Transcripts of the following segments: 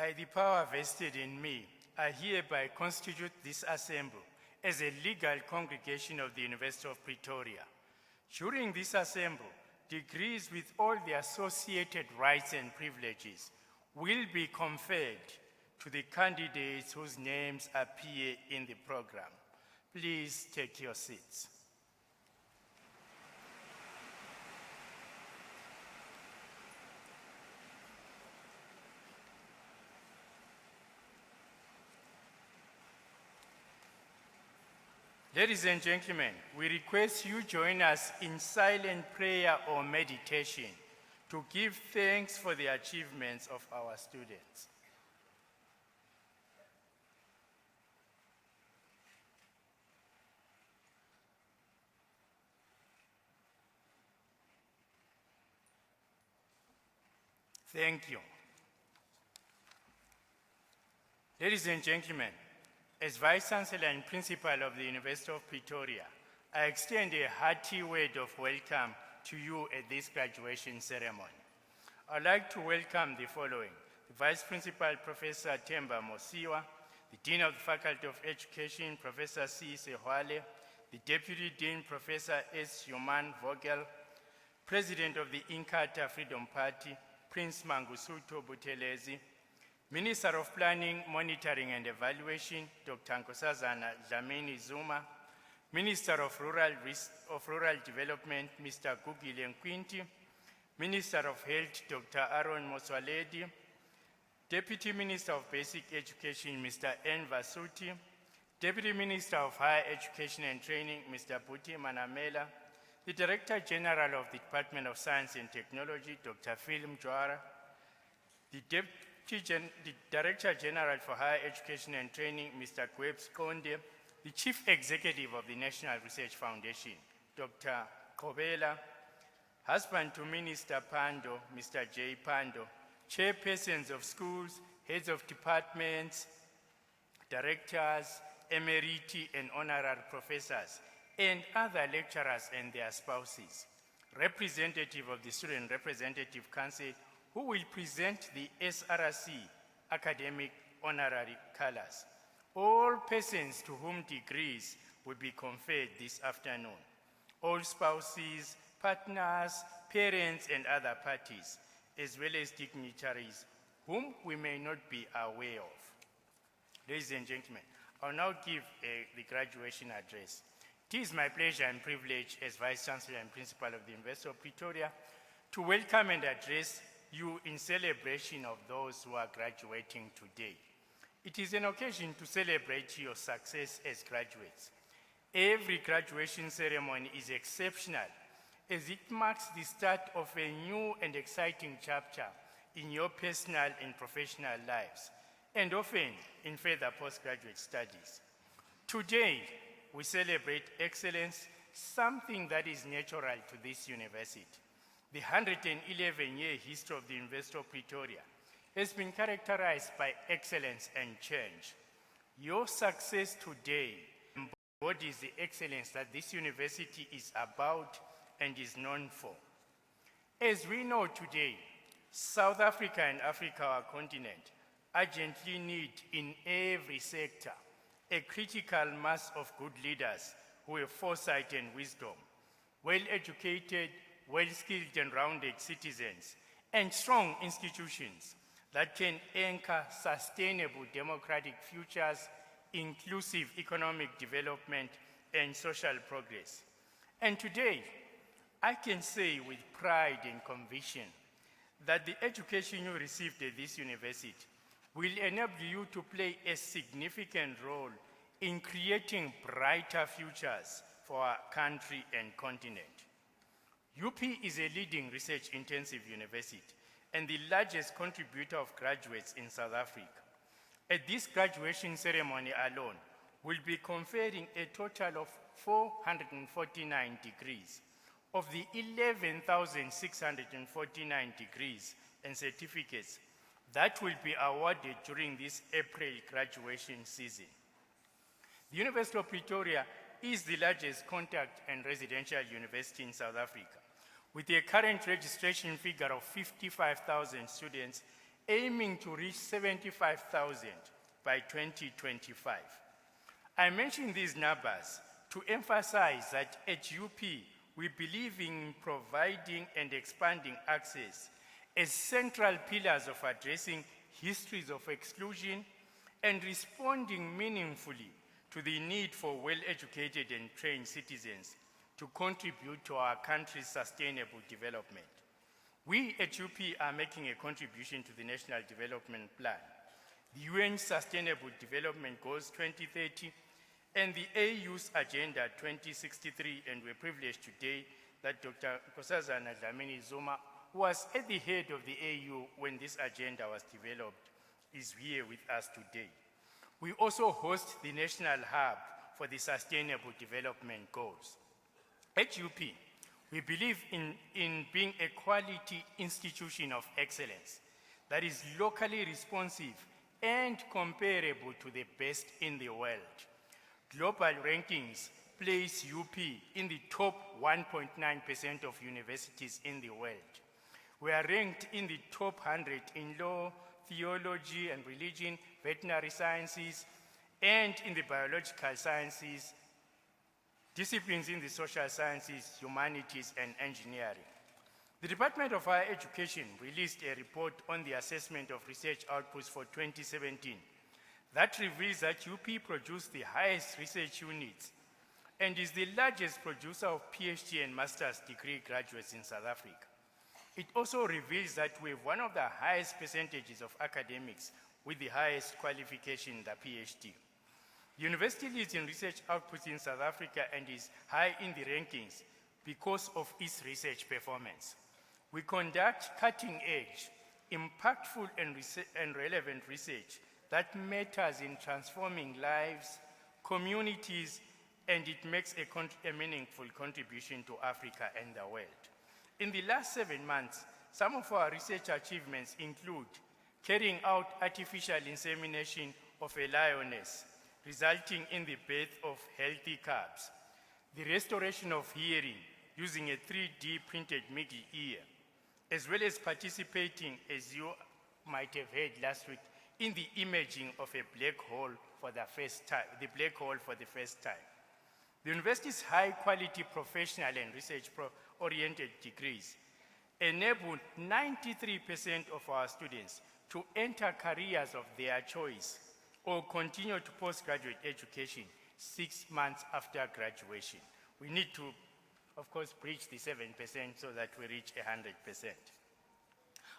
By the power vested in me, I hereby constitute this assembly as a legal congregation of the University of Pretoria. During this assembly, degrees with all the associated rights and privileges will be conferred to the candidates whose names appear in the program. Please take your seats. Ladies and gentlemen, we request you join us in silent prayer or meditation to give thanks for the achievements of our students. Thank you. Ladies and gentlemen, as Vice Chancellor and Principal of the University of Pretoria, I extend a hearty word of welcome to you at this graduation ceremony. I'd like to welcome the following: the Vice Principal, Professor Themba Mosiwa, the Dean of the Faculty of Education, Professor C. Sehwale, the Deputy Dean, Professor S. Human Vogel, President of the Inkatha Freedom Party, Prince Mangosuthu Buthelezi, Minister of Planning, Monitoring and Evaluation, Dr. Nkosazana Dlamini Zuma, Minister of Rural Development, Mr. Gugile Nkwinti, Minister of Health, Dr. Aaron Moswaledi, Deputy Minister of Basic Education, Mr. N. Vasuti, Deputy Minister of Higher Education and Training, Mr. Buti Manamela, the Director General of the Department of Science and Technology, Dr. Phil Mjwara, the Director General for Higher Education and Training, Mr. Gwebs Konde, the Chief Executive of the National Research Foundation, Dr. Kobela, husband to Minister Pando, Mr. J. Pando, chairpersons of schools, heads of departments, directors, emeriti and honorary professors, and other lecturers and their spouses, representative of the Student Representative Council, who will present the SRC academic honorary colors. All persons to whom degrees will be conferred this afternoon, all spouses, partners, parents, and other parties, as well as dignitaries whom we may not be aware of. Ladies and gentlemen, I'll now give the graduation address. It is my pleasure and privilege as Vice Chancellor and Principal of the University of Pretoria to welcome and address you in celebration of those who are graduating today. It is an occasion to celebrate your success as graduates. Every graduation ceremony is exceptional as it marks the start of a new and exciting chapter in your personal and professional lives, and often in further postgraduate studies. Today, we celebrate excellence, something that is natural to this university. The 111-year history of the University of Pretoria has been characterized by excellence and change. Your success today embodies the excellence that this university is about and is known for. As we know today, South Africa and Africa, our continent, urgently need in every sector a critical mass of good leaders who have foresight and wisdom, well-educated, well-skilled and rounded citizens, and strong institutions that can anchor sustainable democratic futures, inclusive economic development, and social progress. And today, I can say with pride and conviction that the education you received at this university will enable you to play a significant role in creating brighter futures for our country and continent. UP is a leading research-intensive university and the largest contributor of graduates in South Africa. At this graduation ceremony alone, we'll be conferring a total of 449 degrees. Of the 11,649 degrees and certificates that will be awarded during this April graduation season. The University of Pretoria is the largest contact and residential university in South Africa, with a current registration figure of 55,000 students aiming to reach 75,000 by 2025. I mention these numbers to emphasize that at UP, we believe in providing and expanding access as central pillars of addressing histories of exclusion and responding meaningfully to the need for well-educated and trained citizens to contribute to our country's sustainable development. We at UP are making a contribution to the National Development Plan, the UN Sustainable Development Goals 2030, and the AU's Agenda 2063, and we're privileged today that Dr. Nkosazana Dlamini-Zuma, who was at the head of the AU when this agenda was developed, is here with us today. We also host the National Hub for the Sustainable Development Goals. At UP, we believe in being a quality institution of excellence that is locally responsive and comparable to the best in the world. Global rankings place UP in the top 1.9% of universities in the world. We are ranked in the top 100 in law, theology and religion, veterinary sciences, and in the biological sciences, disciplines in the social sciences, humanities, and engineering. The Department of Higher Education released a report on the assessment of research outputs for 2017 that reveals that UP produced the highest research units and is the largest producer of PhD and master's degree graduates in South Africa. It also reveals that we have one of the highest percentages of academics with the highest qualification, the PhD. The university leads in research outputs in South Africa and is high in the rankings because of its research performance. We conduct cutting-edge, impactful, and relevant research that matters in transforming lives, communities, and it makes a meaningful contribution to Africa and the world. In the last 7 months, some of our research achievements include carrying out artificial insemination of a lioness, resulting in the birth of healthy calves, the restoration of hearing using a 3D printed middle ear, as well as participating, as you might have heard last week, in the imaging of a black hole for the first time. The university's high-quality professional and research-oriented degrees enabled 93% of our students to enter careers of their choice or continue to postgraduate education 6 months after graduation. We need to, of course, breach the 7% so that we reach 100%.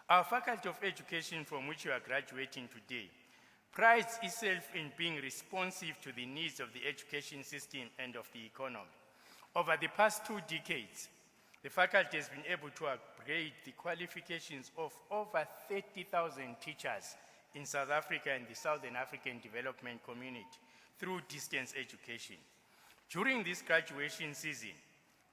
Our Faculty of Education, from which you are graduating today, prides itself in being responsive to the needs of the education system and of the economy. Over the past 2 decades, the faculty has been able to upgrade the qualifications of over 30,000 teachers in South Africa and the Southern African Development Community through distance education. During this graduation season,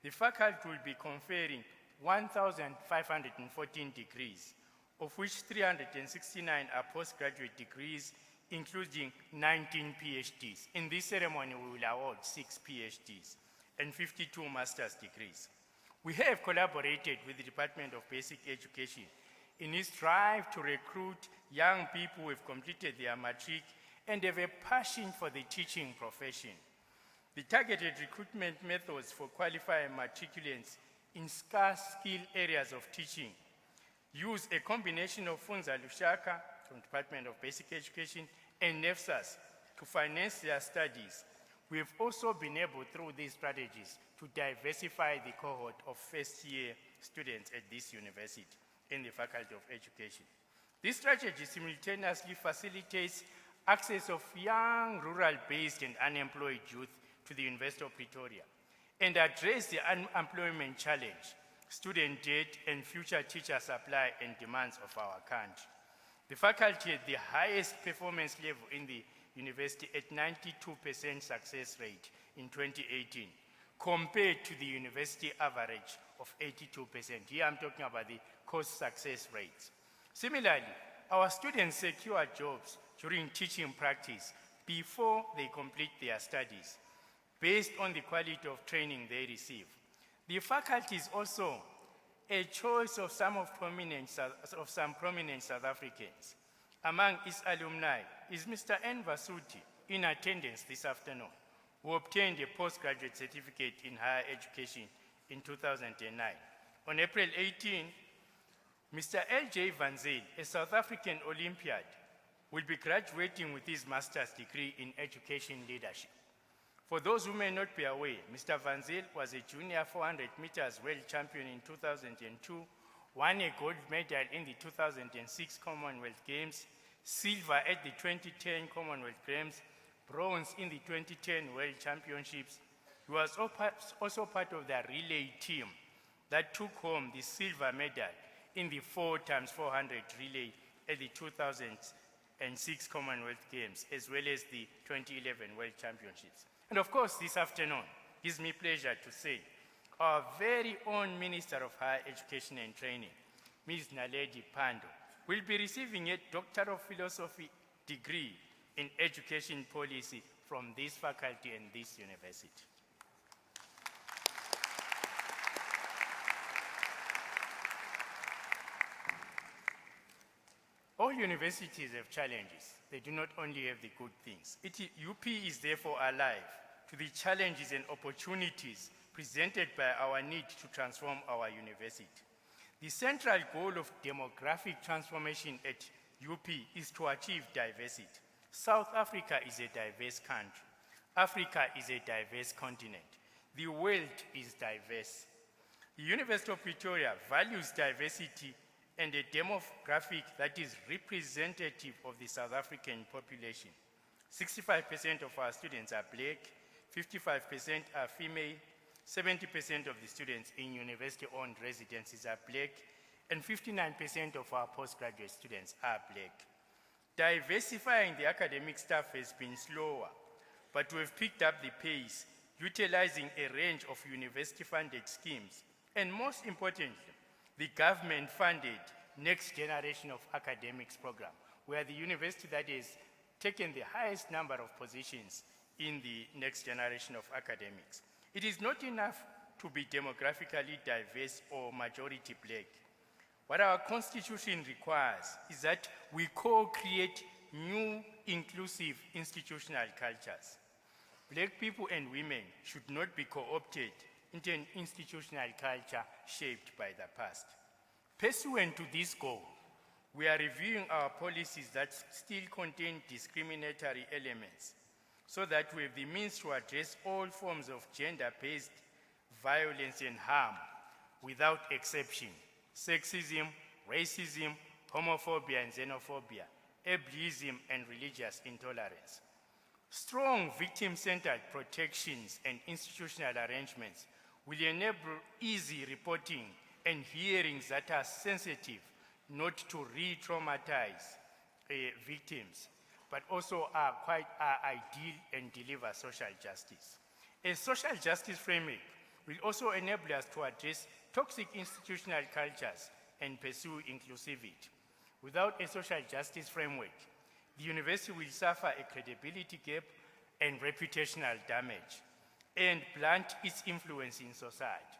the faculty will be conferring 1,514 degrees, of which 369 are postgraduate degrees, including 19 PhDs. In this ceremony, we will award 6 PhDs and 52 master's degrees. We have collaborated with the Department of Basic Education in its drive to recruit young people who have completed their matric and have a passion for the teaching profession. The targeted recruitment methods for qualifying matriculants in scarce skill areas of teaching use a combination of Funza Lushaka from the Department of Basic Education and NEFSAS to finance their studies. We have also been able, through these strategies, to diversify the cohort of first-year students at this university in the Faculty of Education. This strategy simultaneously facilitates access of young, rural-based and unemployed youth to the University of Pretoria and address the unemployment challenge, student debt, and future teacher supply and demands of our country. The faculty had the highest performance level in the university at 92% success rate in 2018, compared to the university average of 82%. Here I'm talking about the course success rates. Similarly, our students secure jobs during teaching practice before they complete their studies, based on the quality of training they receive. The faculty is also a choice of some prominent South Africans. Among its alumni is Mr. N. Vasuti, in attendance this afternoon, who obtained a postgraduate certificate in higher education in 2009. On April 18, Mr. L.J. Van Zyl, a South African Olympiad, will be graduating with his master's degree in education leadership. For those who may not be aware, Mr. Van Zyl was a junior 400 meters world champion in 2002, won a gold medal in the 2006 Commonwealth Games, silver at the 2010 Commonwealth Games, bronze in the 2010 World Championships. He was also part of the relay team that took home the silver medal in the 4x400 relay at the 2006 Commonwealth Games, as well as the 2011 World Championships. And of course, this afternoon, gives me pleasure to say, our very own Minister of Higher Education and Training, Ms. Naledi Pandor, will be receiving a Doctor of Philosophy degree in Education Policy from this faculty and this university. All universities have challenges. They do not only have the good things. UP is therefore alive to the challenges and opportunities presented by our need to transform our university. The central goal of demographic transformation at UP is to achieve diversity. South Africa is a diverse country. Africa is a diverse continent. The world is diverse. The University of Pretoria values diversity and a demographic that is representative of the South African population. 65% of our students are black, 55% are female, 70% of the students in university-owned residences are black, and 59% of our postgraduate students are black. Diversifying the academic staff has been slower, but we've picked up the pace, utilizing a range of university-funded schemes, and most importantly, the government-funded Next Generation of Academics program, where the university that has taken the highest number of positions in the Next Generation of Academics. It is not enough to be demographically diverse or majority black. What our Constitution requires is that we co-create new inclusive institutional cultures. Black people and women should not be co-opted into an institutional culture shaped by the past. Pursuant to this goal, we are reviewing our policies that still contain discriminatory elements so that we have the means to address all forms of gender-based violence and harm without exception: sexism, racism, homophobia and xenophobia, ableism and religious intolerance. Strong victim-centered protections and institutional arrangements will enable easy reporting and hearings that are sensitive, not to re-traumatize victims, but also are ideal and deliver social justice. A social justice framework will also enable us to address toxic institutional cultures and pursue inclusivity. Without a social justice framework, the university will suffer a credibility gap and reputational damage and blunt its influence in society.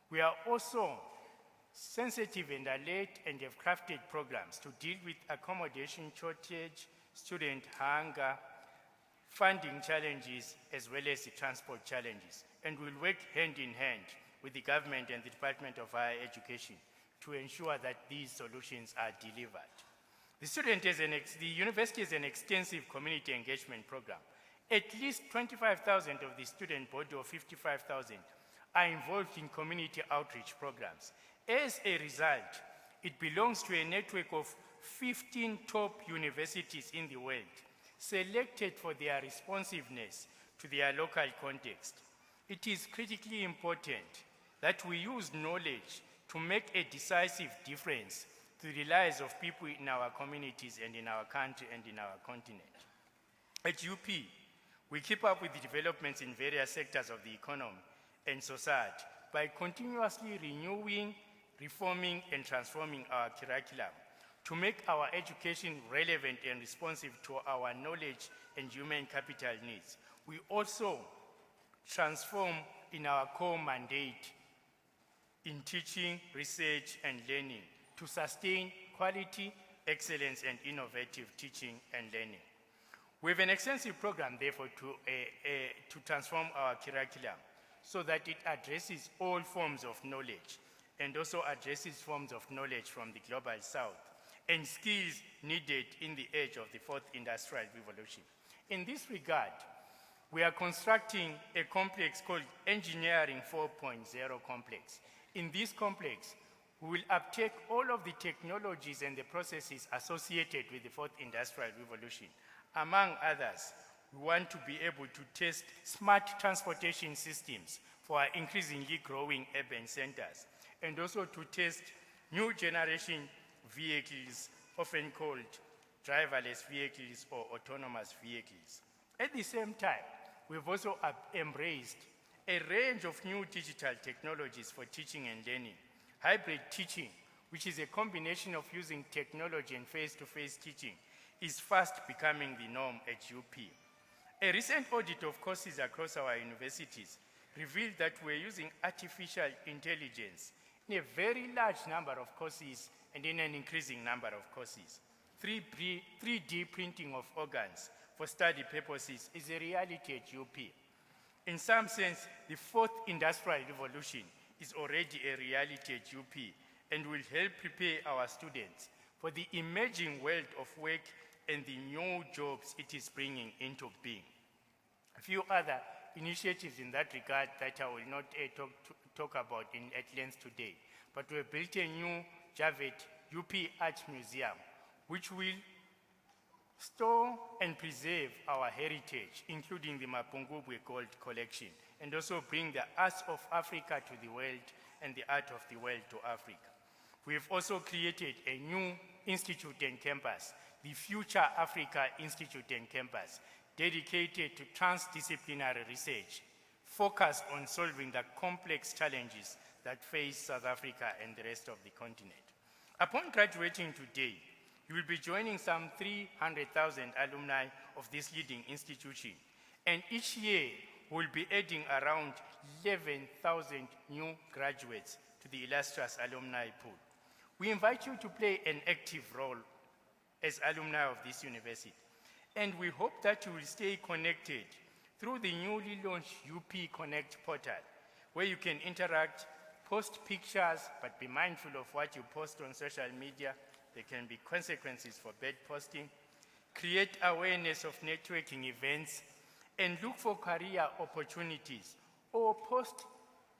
We are also sensitive and alert and have crafted programs to deal with accommodation shortage, student hunger, funding challenges, as well as the transport challenges. And we'll work hand in hand with the government and the Department of Higher Education to ensure that these solutions are delivered. The university has an extensive community engagement program. At least 25,000 of the student body of 55,000 are involved in community outreach programs. As a result, it belongs to a network of 15 top universities in the world, selected for their responsiveness to their local context. It is critically important that we use knowledge to make a decisive difference to the lives of people in our communities and in our country and in our continent. At UP, we keep up with the developments in various sectors of the economy and society by continuously renewing, reforming, and transforming our curriculum to make our education relevant and responsive to our knowledge and human capital needs. We also transform in our core mandate in teaching, research, and learning to sustain quality, excellence, and innovative teaching and learning. We have an extensive program, therefore, to transform our curriculum so that it addresses all forms of knowledge and also addresses forms of knowledge from the global south and skills needed in the age of the fourth industrial revolution. In this regard, we are constructing a complex called Engineering 4.0 Complex. In this complex, we will uptake all of the technologies and the processes associated with the fourth industrial revolution. Among others, we want to be able to test smart transportation systems for our increasingly growing urban centers, and also to test new generation vehicles, often called driverless vehicles or autonomous vehicles. At the same time, we've also embraced a range of new digital technologies for teaching and learning. Hybrid teaching, which is a combination of using technology and face-to-face teaching, is fast becoming the norm at UP. A recent audit of courses across our universities revealed that we're using artificial intelligence in a very large number of courses and in an increasing number of courses. 3D printing of organs for study purposes is a reality at UP. In some sense, the fourth industrial revolution is already a reality at UP and will help prepare our students for the emerging world of work and the new jobs it is bringing into being. A few other initiatives in that regard that I will not talk about at length today, but we have built a new JAVET UP Art Museum, which will store and preserve our heritage, including the Mapungubwe Gold Collection, and also bring the arts of Africa to the world and the art of the world to Africa. We have also created a new institute and campus, the Future Africa Institute and Campus, dedicated to transdisciplinary research, focused on solving the complex challenges that face South Africa and the rest of the continent. Upon graduating today, you will be joining some 300,000 alumni of this leading institution, and each year we'll be adding around 11,000 new graduates to the illustrious alumni pool. We invite you to play an active role as alumni of this university, and we hope that you will stay connected through the newly launched UP Connect portal, where you can interact, post pictures, but be mindful of what you post on social media. There can be consequences for bad posting. Create awareness of networking events, and look for career opportunities, or post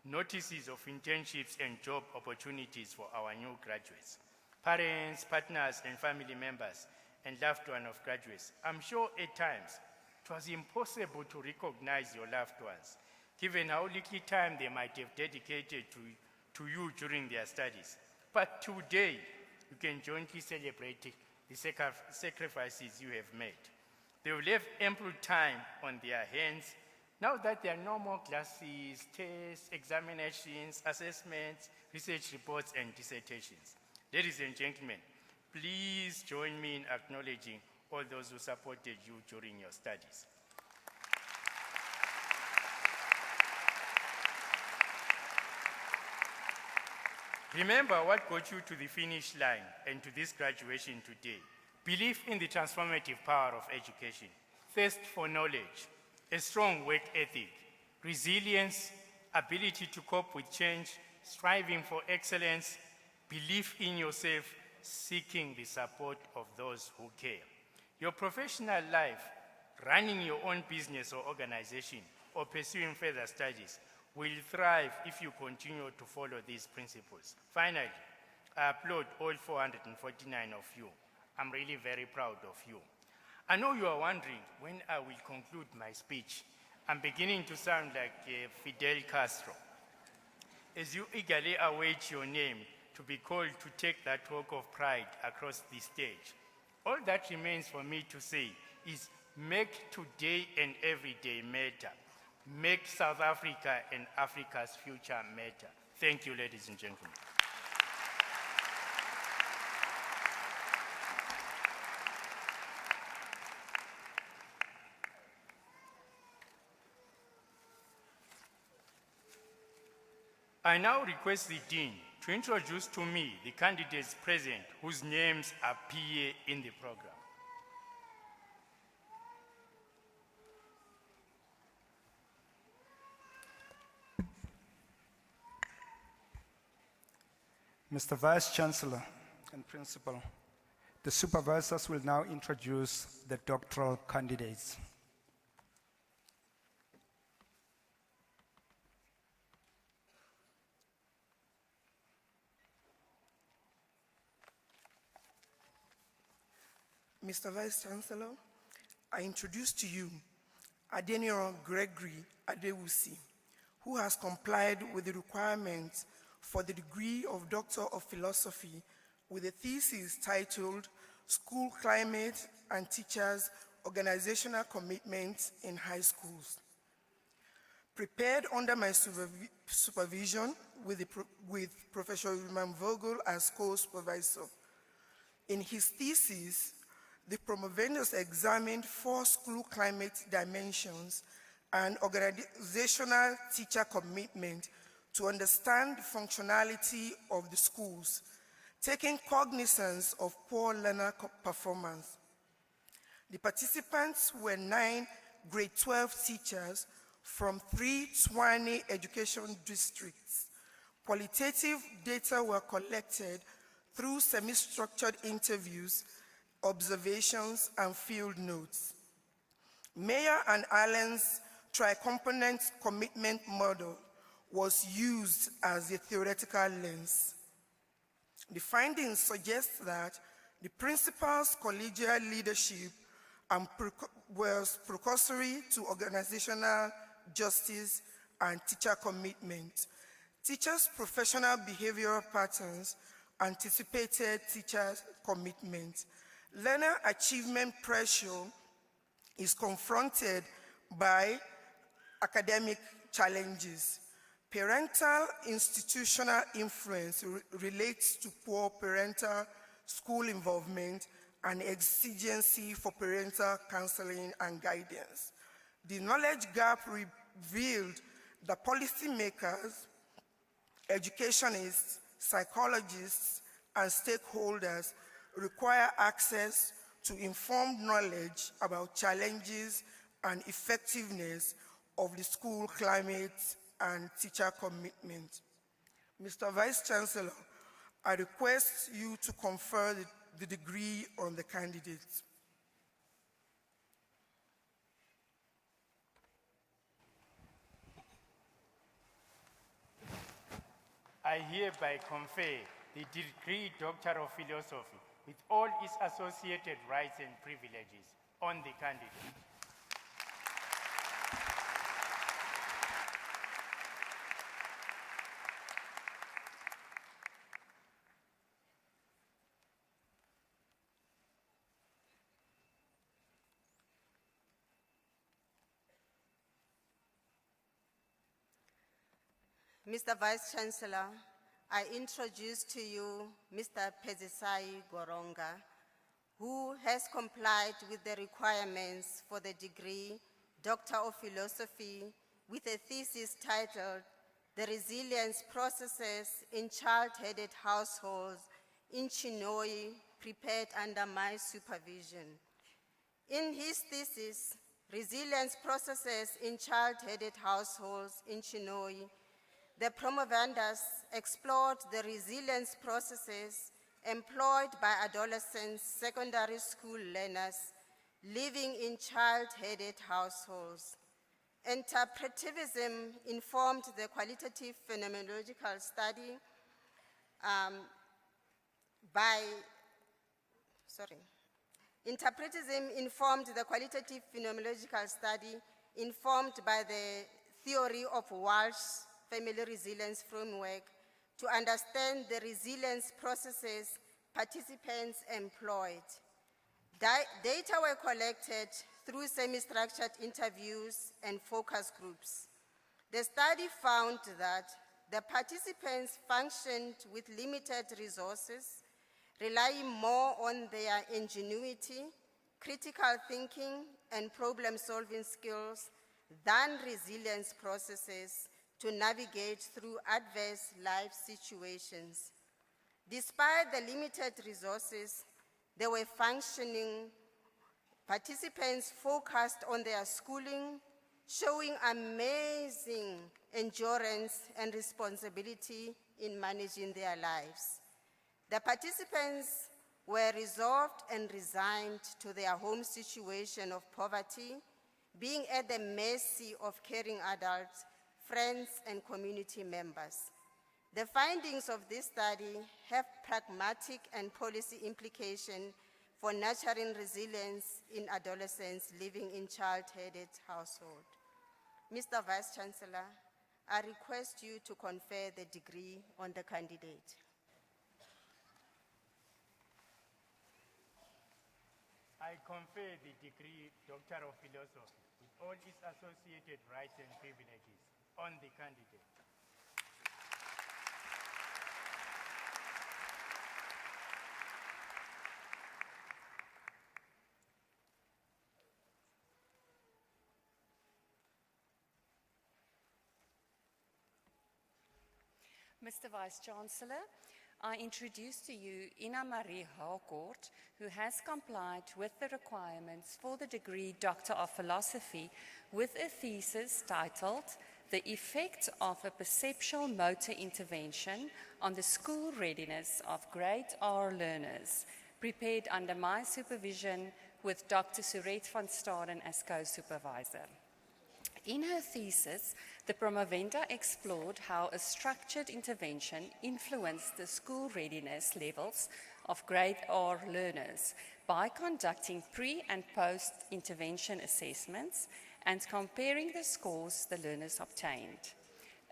notices of internships and job opportunities for our new graduates. Parents, partners, and family members, and loved ones of graduates, I'm sure at times it was impossible to recognize your loved ones, given how little time they might have dedicated to you during their studies. But today, you can jointly celebrate the sacrifices you have made. They will have ample time on their hands now that there are no more classes, tests, examinations, assessments, research reports, and dissertations. Ladies and gentlemen, please join me in acknowledging all those who supported you during your studies. Remember what got you to the finish line and to this graduation today. Belief in the transformative power of education, thirst for knowledge, a strong work ethic, resilience, ability to cope with change, striving for excellence, belief in yourself, seeking the support of those who care. Your professional life, running your own business or organization, or pursuing further studies will thrive if you continue to follow these principles. Finally, I applaud all 449 of you. I'm really very proud of you. I know you are wondering when I will conclude my speech. I'm beginning to sound like Fidel Castro. As you eagerly await your name to be called to take that walk of pride across the stage, all that remains for me to say is make today and every day matter. Make South Africa and Africa's future matter. Thank you, ladies and gentlemen. I now request the Dean to introduce to me the candidates present whose names appear in the program. Mr. Vice Chancellor and Principal, the supervisors will now introduce the doctoral candidates. Mr. Vice Chancellor, I introduce to you Adeniro Gregory Adewusi, who has complied with the requirements for the degree of Doctor of Philosophy with a thesis titled School Climate and Teachers' Organizational Commitments in High Schools. Prepared under my supervision with Professor Wilman Vogel as co-supervisor. In his thesis, the promovendus examined 4 school climate dimensions and organizational teacher commitment to understand the functionality of the schools, taking cognizance of poor learner performance. The participants were 9 grade 12 teachers from 3 Tshwane education districts. Qualitative data were collected through semi-structured interviews, observations, and field notes. Mayer and Allen's tri-component commitment model was used as a theoretical lens. The findings suggest that the principal's collegial leadership was precursory to organizational justice and teacher commitment. Teachers' professional behavioral patterns anticipated teachers' commitment. Learner achievement pressure is confronted by academic challenges. Parental institutional influence relates to poor parental school involvement and exigency for parental counseling and guidance. The knowledge gap revealed that policymakers, educationists, psychologists, and stakeholders require access to informed knowledge about challenges and effectiveness of the school climate and teacher commitment. Mr. Vice Chancellor, I request you to confer the degree on the candidates. I hereby confer the degree Doctor of Philosophy with all its associated rights and privileges on the candidate. Mr. Vice Chancellor, I introduce to you Mr. Pezisai Goronga, who has complied with the requirements for the degree Doctor of Philosophy with a thesis titled The Resilience Processes in Child-Headed Households in Chinhoyi, prepared under my supervision. In his thesis, Resilience Processes in Child-Headed Households in Chinhoyi, the promovendus explored the resilience processes employed by adolescent secondary school learners living in child-headed households. Interpretivism informed the qualitative phenomenological study Interpretism informed the qualitative phenomenological study informed by the theory of Walsh's family resilience framework to understand the resilience processes participants employed. Data were collected through semi-structured interviews and focus groups. The study found that the participants functioned with limited resources, relying more on their ingenuity, critical thinking, and problem-solving skills than resilience processes to navigate through adverse life situations. Despite the limited resources, they were functioning. Participants focused on their schooling, showing amazing endurance and responsibility in managing their lives. The participants were resolved and resigned to their home situation of poverty, being at the mercy of caring adults, friends, and community members. The findings of this study have pragmatic and policy implications for nurturing resilience in adolescents living in child-headed households. Mr. Vice Chancellor, I request you to confer the degree on the candidate. I confer the degree Doctor of Philosophy with all its associated rights and privileges on the candidate. Mr. Vice Chancellor, I introduce to you Ina Marie Harcourt, who has complied with the requirements for the degree Doctor of Philosophy with a thesis titled The Effect of a Perceptual Motor Intervention on the School Readiness of Grade R Learners, prepared under my supervision with Dr. Suret van Staden as co-supervisor. In her thesis, the promovenda explored how a structured intervention influenced the school readiness levels of grade R learners by conducting pre- and post-intervention assessments and comparing the scores the learners obtained.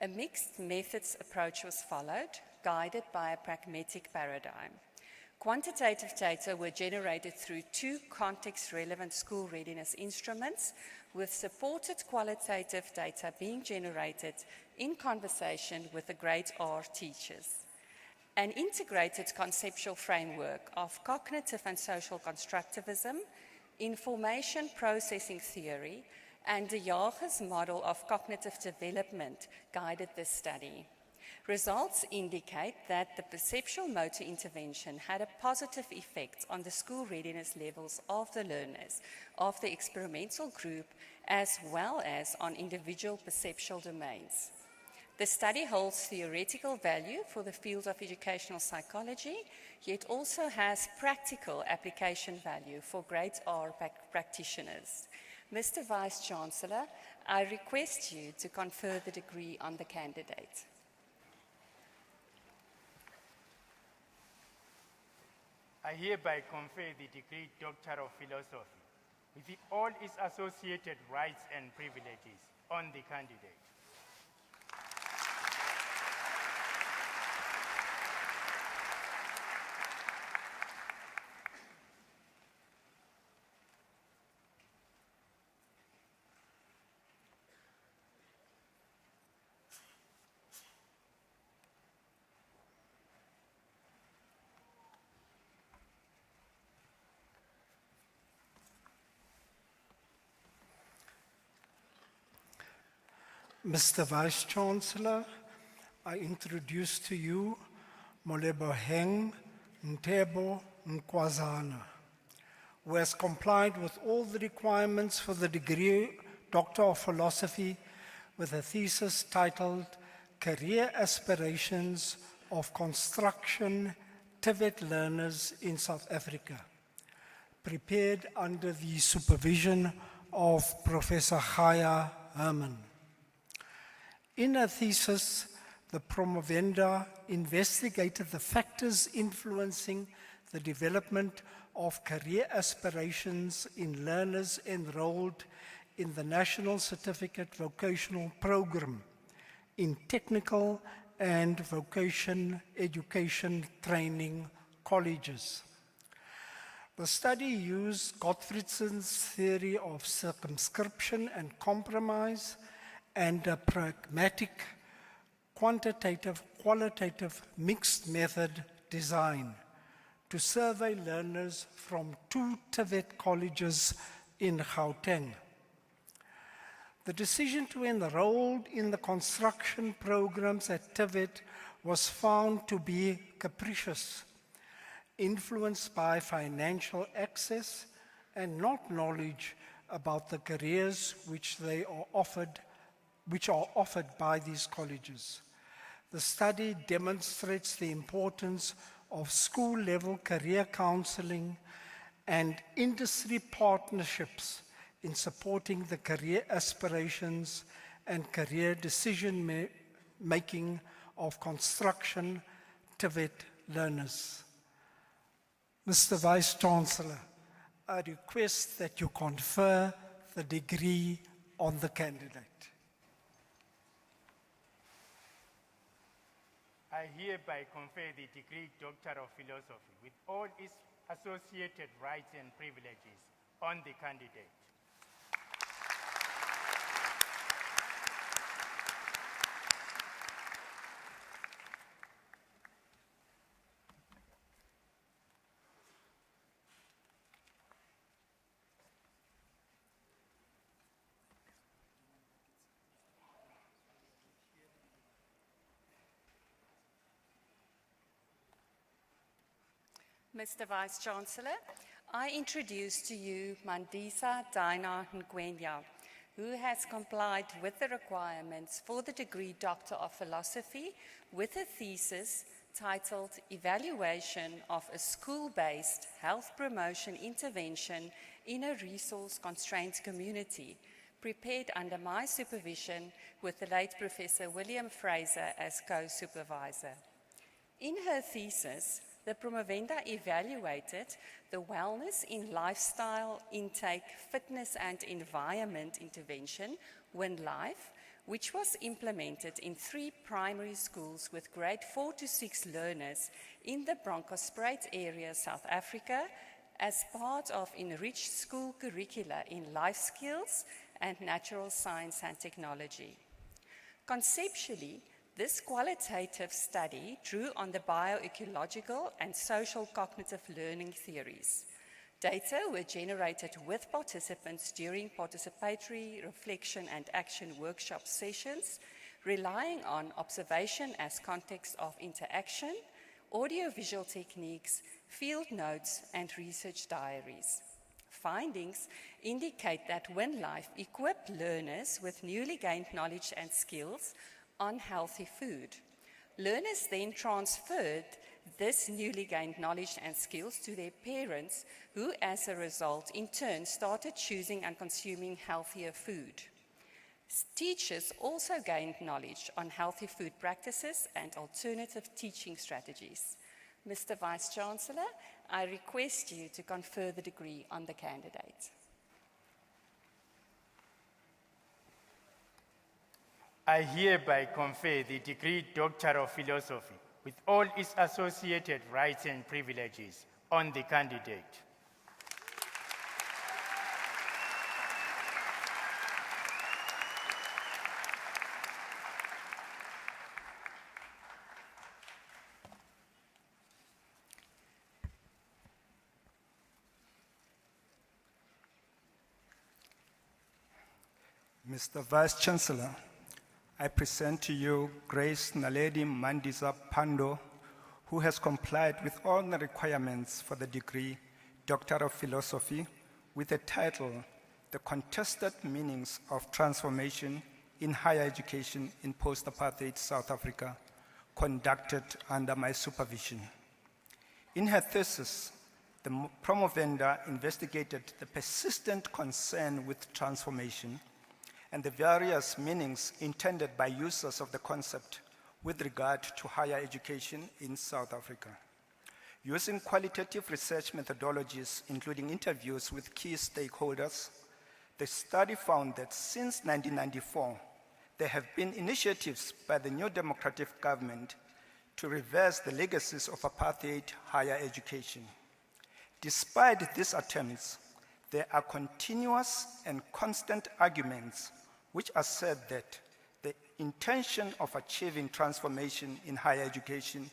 A mixed methods approach was followed, guided by a pragmatic paradigm. Quantitative data were generated through 2 context-relevant school readiness instruments, with supported qualitative data being generated in conversation with the grade R teachers. An integrated conceptual framework of cognitive and social constructivism, information processing theory, and de Jager's model of cognitive development guided this study. Results indicate that the perceptual motor intervention had a positive effect on the school readiness levels of the learners of the experimental group, as well as on individual perceptual domains. The study holds theoretical value for the field of educational psychology, yet also has practical application value for grade R practitioners. Mr. Vice Chancellor, I request you to confer the degree on the candidate. I hereby confer the degree Doctor of Philosophy with all its associated rights and privileges on the candidate. Mr. Vice Chancellor, I introduce to you Moleboheng Ntebo Nkwazana, who has complied with all the requirements for the degree Doctor of Philosophy with a thesis titled Career Aspirations of Construction TVET Learners in South Africa, prepared under the supervision of Professor Chaya Herman. In her thesis, the promovenda investigated the factors influencing the development of career aspirations in learners enrolled in the National Certificate Vocational Program in technical and vocation education training colleges. The study used Gottfriedsen's theory of circumscription and compromise and a pragmatic, quantitative, qualitative mixed method design to survey learners from 2 TVET colleges in Gauteng. The decision to enroll in the construction programs at TVET was found to be capricious, influenced by financial access and not knowledge about the careers which are offered by these colleges. The study demonstrates the importance of school-level career counseling and industry partnerships in supporting the career aspirations and career decision-making of construction TVET learners. Mr. Vice-Chancellor, I request that you confer the degree on the candidate. I hereby confer the degree Doctor of Philosophy with all its associated rights and privileges on the candidate. Mr. Vice-Chancellor, I introduce to you Mandisa Daina Ngwenya, who has complied with the requirements for the degree Doctor of Philosophy with a thesis titled Evaluation of a School-Based Health Promotion Intervention in a Resource-Constrained Community, prepared under my supervision with the late Professor William Fraser as co-supervisor. In her thesis, the promovenda evaluated the wellness in lifestyle, intake, fitness and environment intervention, WinLife, which was implemented in 3 primary schools with grade 4 to 6 learners in the Bronkhorstspruit area, South Africa, as part of enriched school curricula in life skills and natural science and technology. Conceptually, this qualitative study drew on the bioecological and social cognitive learning theories. Data were generated with participants during participatory reflection and action workshop sessions, relying on observation as context of interaction, audiovisual techniques, field notes, and research diaries. Findings indicate that WinLife equipped learners with newly gained knowledge and skills on healthy food. Learners then transferred this newly gained knowledge and skills to their parents, who as a result in turn started choosing and consuming healthier food. Teachers also gained knowledge on healthy food practices and alternative teaching strategies. Mr. Vice-Chancellor, I request you to confer the degree on the candidate. I hereby confer the degree Doctor of Philosophy with all its associated rights and privileges on the candidate. Mr. Vice-Chancellor, I present to you Grace Naledi Mandisa Pando, who has complied with all the requirements for the degree Doctor of Philosophy with the title, The Contested Meanings of Transformation in Higher Education in Post-Apartheid South Africa, conducted under my supervision. In her thesis, the promovenda investigated the persistent concern with transformation and the various meanings intended by users of the concept with regard to higher education in South Africa. Using qualitative research methodologies, including interviews with key stakeholders, the study found that since 1994, there have been initiatives by the new democratic government to reverse the legacies of apartheid higher education. Despite these attempts, there are continuous and constant arguments which assert that the intention of achieving transformation in higher education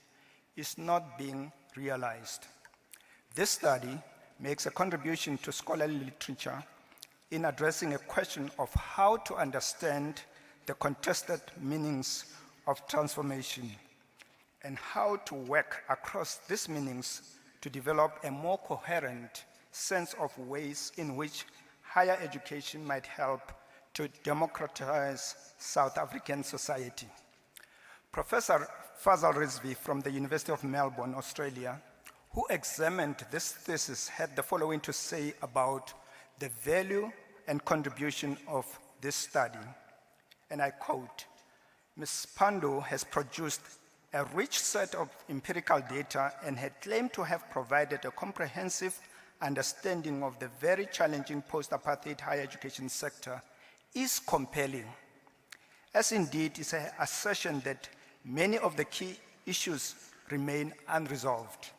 is not being realized. This study makes a contribution to scholarly literature in addressing a question of how to understand the contested meanings of transformation and how to work across these meanings to develop a more coherent sense of ways in which higher education might help to democratize South African society. Professor Fazal Rizvi from the University of Melbourne, Australia, who examined this thesis, had the following to say about the value and contribution of this study. And I quote, "Ms. Pandor has produced a rich set of empirical data and had claimed to have provided a comprehensive understanding of the very challenging post-apartheid higher education sector is compelling, as indeed is her assertion that many of the key issues remain unresolved.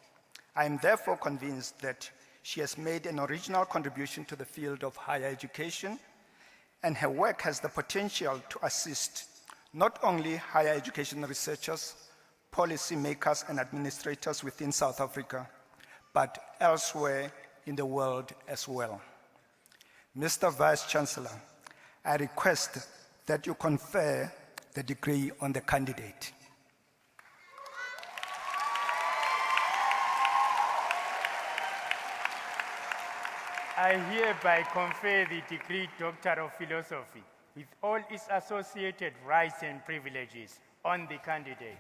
I am therefore convinced that she has made an original contribution to the field of higher education, and her work has the potential to assist not only higher education researchers, policy makers, and administrators within South Africa, but elsewhere in the world as well. Mr. Vice-Chancellor, I request that you confer the degree on the candidate." I hereby confer the degree Doctor of Philosophy with all its associated rights and privileges on the candidate.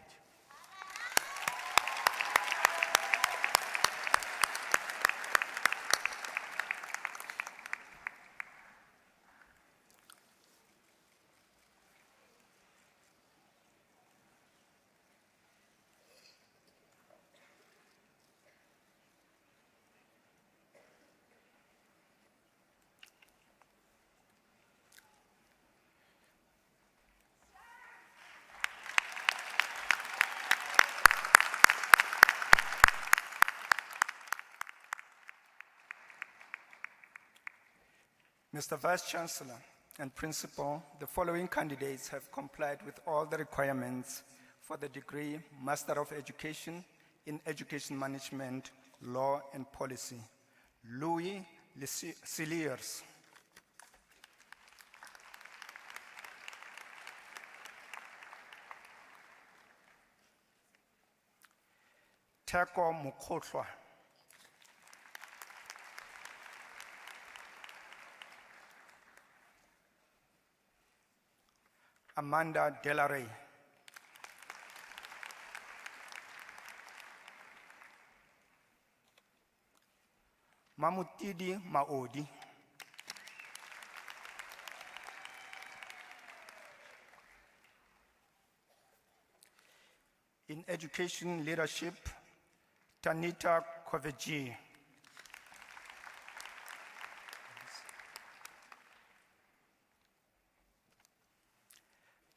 Mr. Vice-Chancellor and Principal, the following candidates have complied with all the requirements for the degree Master of Education in Education Management, Law and Policy. Louis Cilliers. Theko Mokgotlwa. Amanda Delaray. Mamutidi Maodi. In Education Leadership, Tanita Koveji.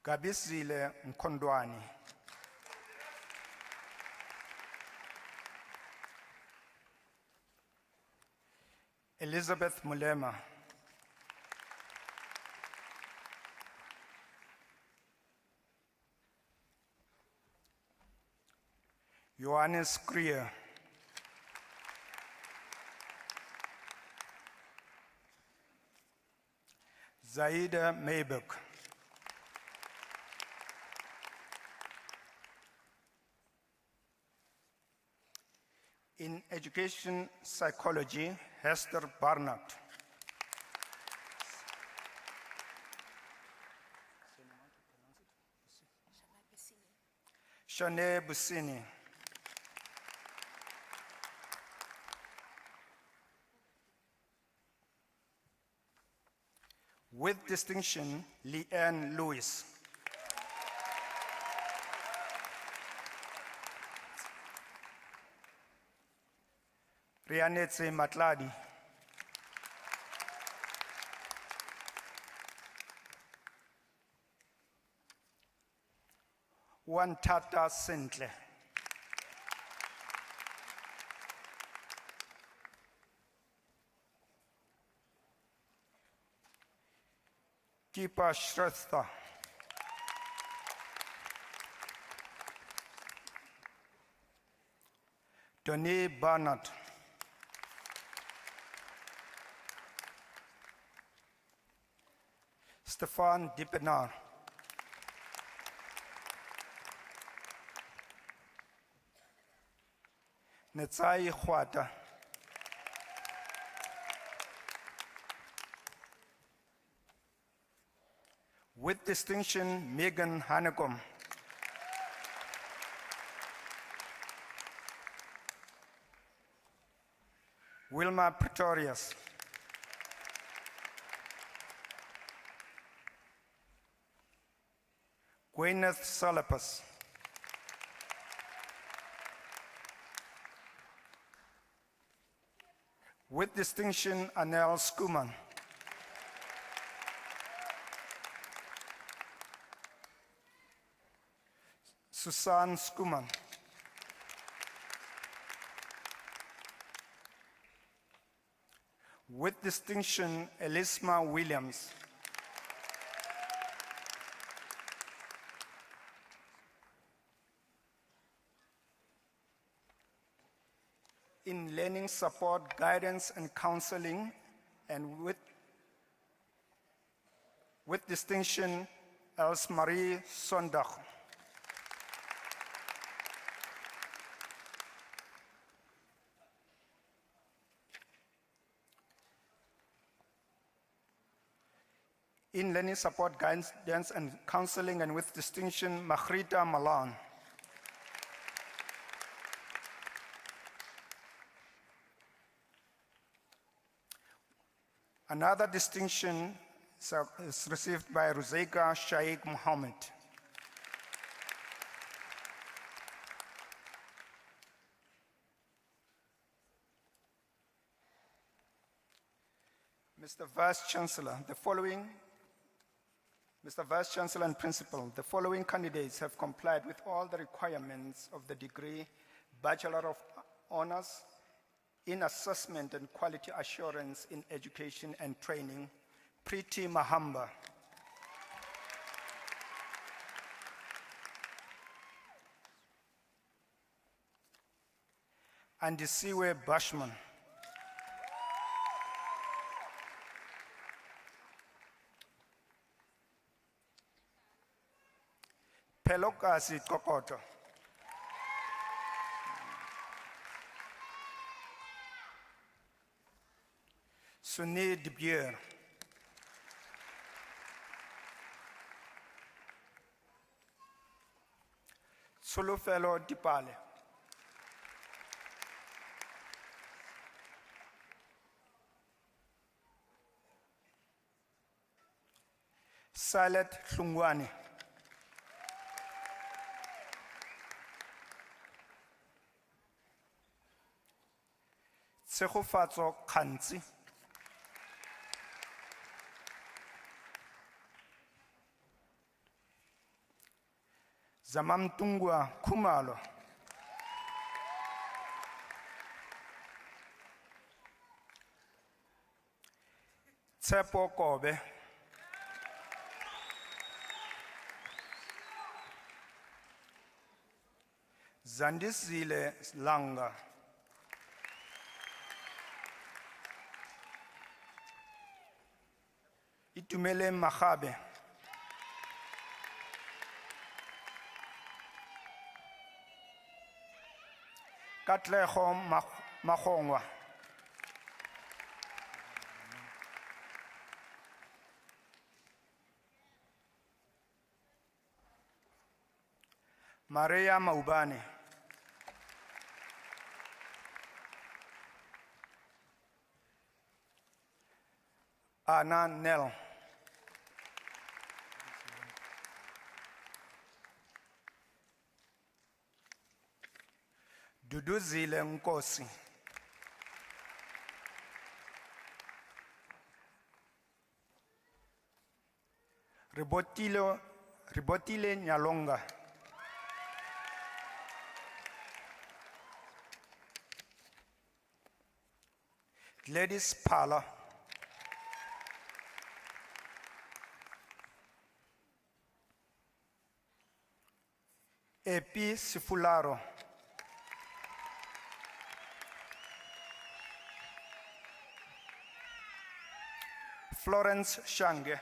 Gabisile Mkondwani. Elizabeth Mulema. Johannes Krier. Zaida Maybuck. In Education Psychology, Hester Barnett. Shanae Busini. With distinction, Leanne Lewis. Rianetse Matladi. Wantata Sentle. Kipa Shrestha. Tony Barnett. Stefan Diepenaar. Netsai Khwata. With distinction, Megan Hanekom. Wilma Pretorius. Gwyneth Solipus. With distinction, Anel Skuman. Susan Skuman. With distinction, Elisma Williams. In learning support, guidance, and counseling, and with distinction, Els Marie Sondag. In learning support, guidance, and counseling, and with distinction, Magritta Malan. Another distinction is received by Ruzeika Shaikh Mohammed. Mr. Vice Chancellor and Principal, the following candidates have complied with all the requirements of the degree Bachelor of Honors in Assessment and Quality Assurance in Education and Training, Preeti Mahamba. Andisiwe Bashman. Pelokasi Kokoto. Sunil Dibier. Solofelo Dipale. Salet Hlungwane. Tshegofatso Kgantsi. Zamamtungwa Khumalo. Tshepo Kobe. Zandisile Langa. Itumele Mahabe. Katlego Magongwa. Maria Maubane. Anna Nel. Duduzile Nkosi. Ribotile Nyalonga. Gladys Pala. Epi Sifularo. Florence Shange.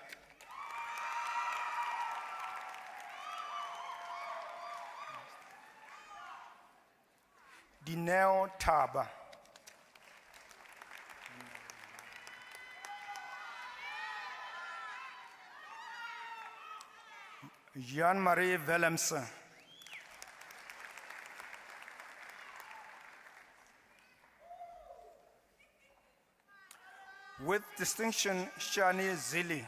Dineo Taba. Jean-Marie Willemsen. With distinction, Shani Zili.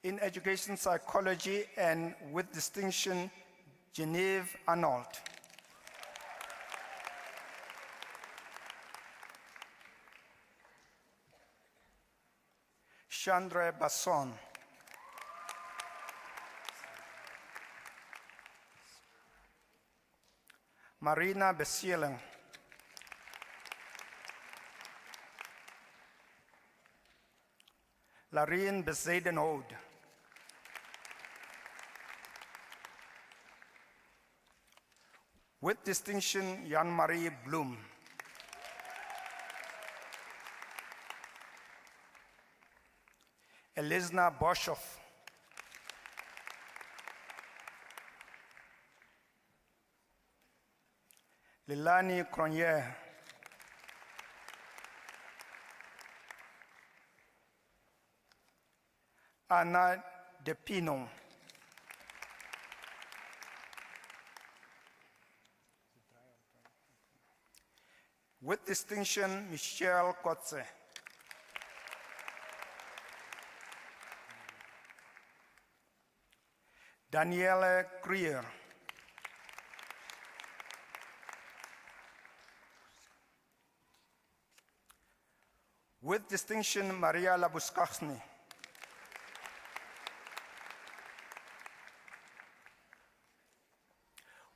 In education psychology and with distinction, Genevieve Arnold. Chandra Basson. Marina Besielen. Larine Bezuidenhout. With distinction, Jan-Marie Bloem. Elisna Boshoff. Lilani Cronje. Anna De Pino. With distinction, Michelle Kotze. Danielle Krier. With distinction, Maria Labuskaghni.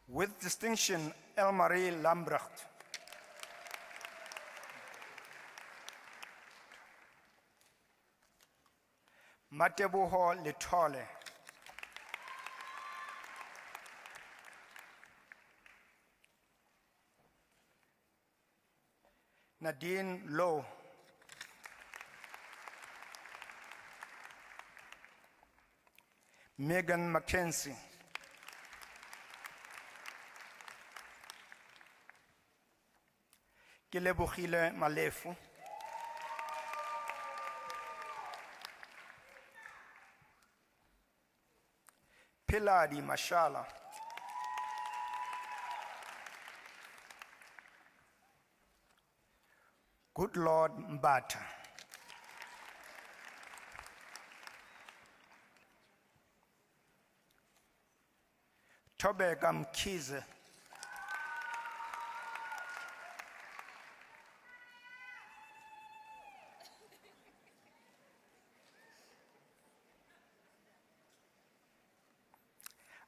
With distinction, Elmarie Lambrecht. Mateboho Letole. Nadine Lowe. Megan Mackenzie. Kelebogile Malefu. Piladi Mashala. Good Lord Mbata. Tobeka Mkhize.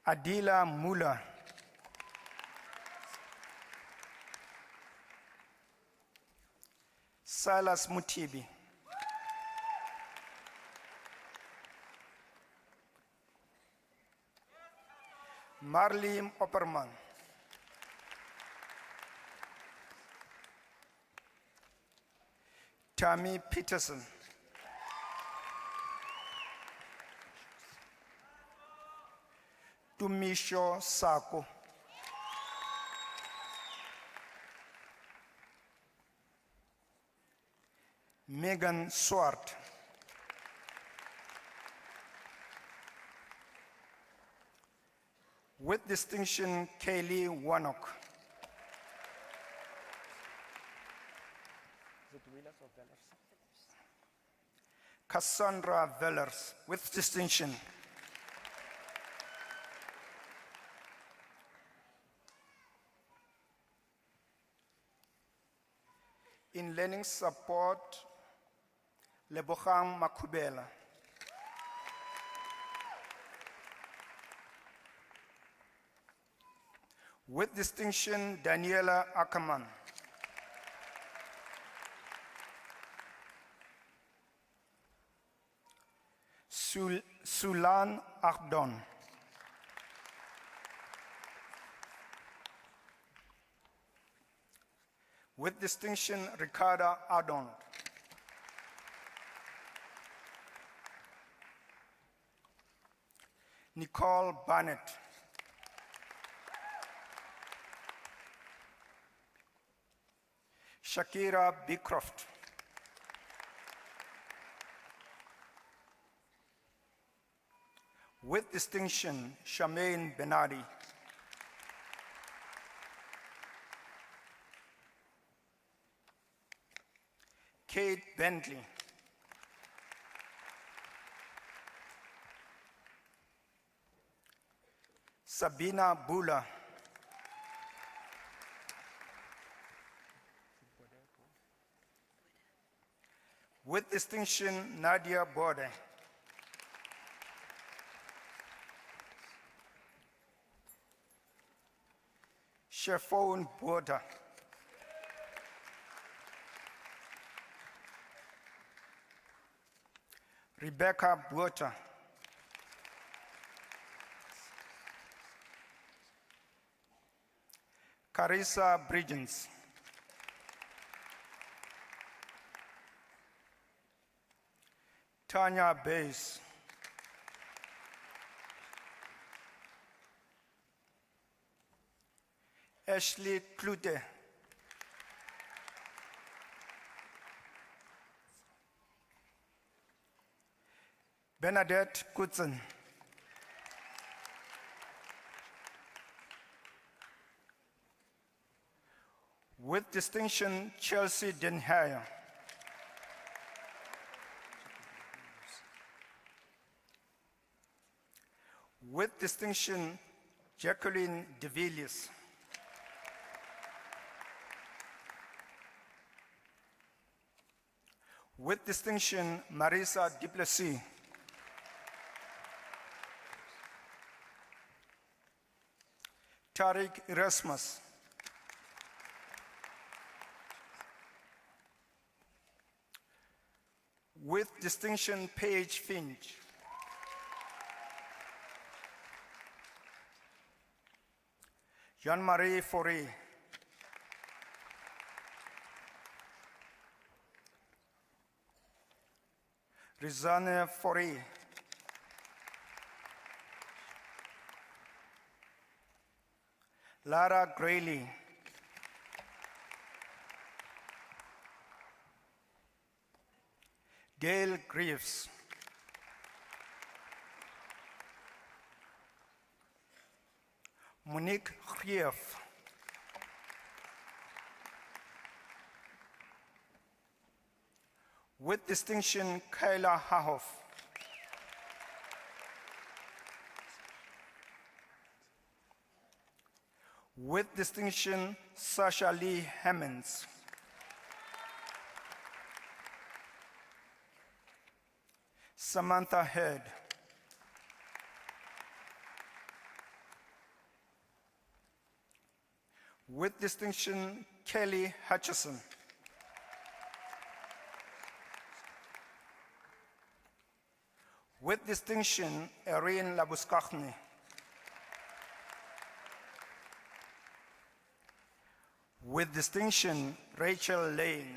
Adila Muller. Silas Mutibi. Marlene Opperman. Tammy Peterson. Tumisho Sako. Megan Swart. With distinction, Kaylee Warnock. Cassandra Vellers, with distinction. In learning support, Lebogang Makubela. With distinction, Daniela Ackerman. Sulan Ardon. With distinction, Ricarda Ardon. Nicole Barnett. Shakira Beecroft. With distinction, Charmaine Benardi. Kate Bentley. Sabina Bula. With distinction, Nadia Bode. Shefone Boda. Rebecca Buota. Carissa Bridgens. Tanya Bays. Ashley Klute. Bernadette Kutzen. With distinction, Chelsea Denhyer. With distinction, Jacqueline De Villiers. With distinction, Marisa Duplessis. Tariq Erasmus. With distinction, Paige Finch. Jean-Marie Fauré. Rizane Fauré. Lara Grayley. Gail Greaves. Monique Grief. With distinction, Kyla Hahoff. With distinction, Sasha Lee Hammonds. Samantha Head. With distinction, Kelly Hutchison. With distinction, Erin Labuskachny. With distinction, Rachel Lane.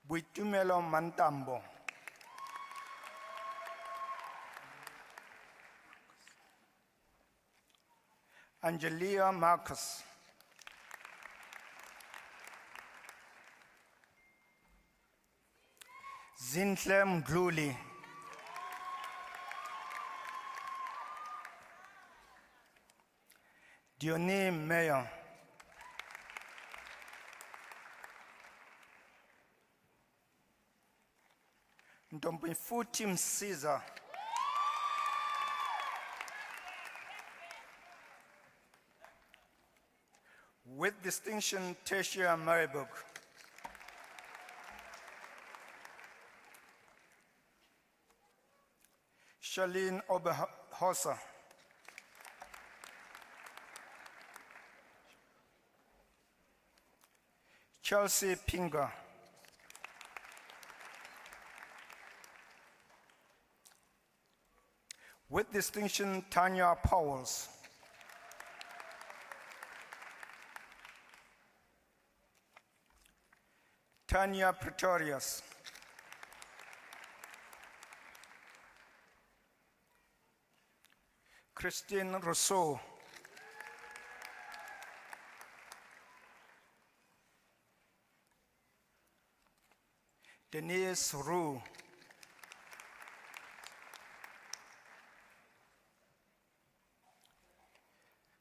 Buitumelo Mantambo. Angelia Marcus. Zintle Mdluli. Dionie Meyer. Ntombifuthi Msiza. With distinction, Tasia Maribuk. Charlene Oberhauser. Chelsea Pinga. With distinction, Tanya Powells. Tanya Pretorius. Christine Rousseau. Denise Roux.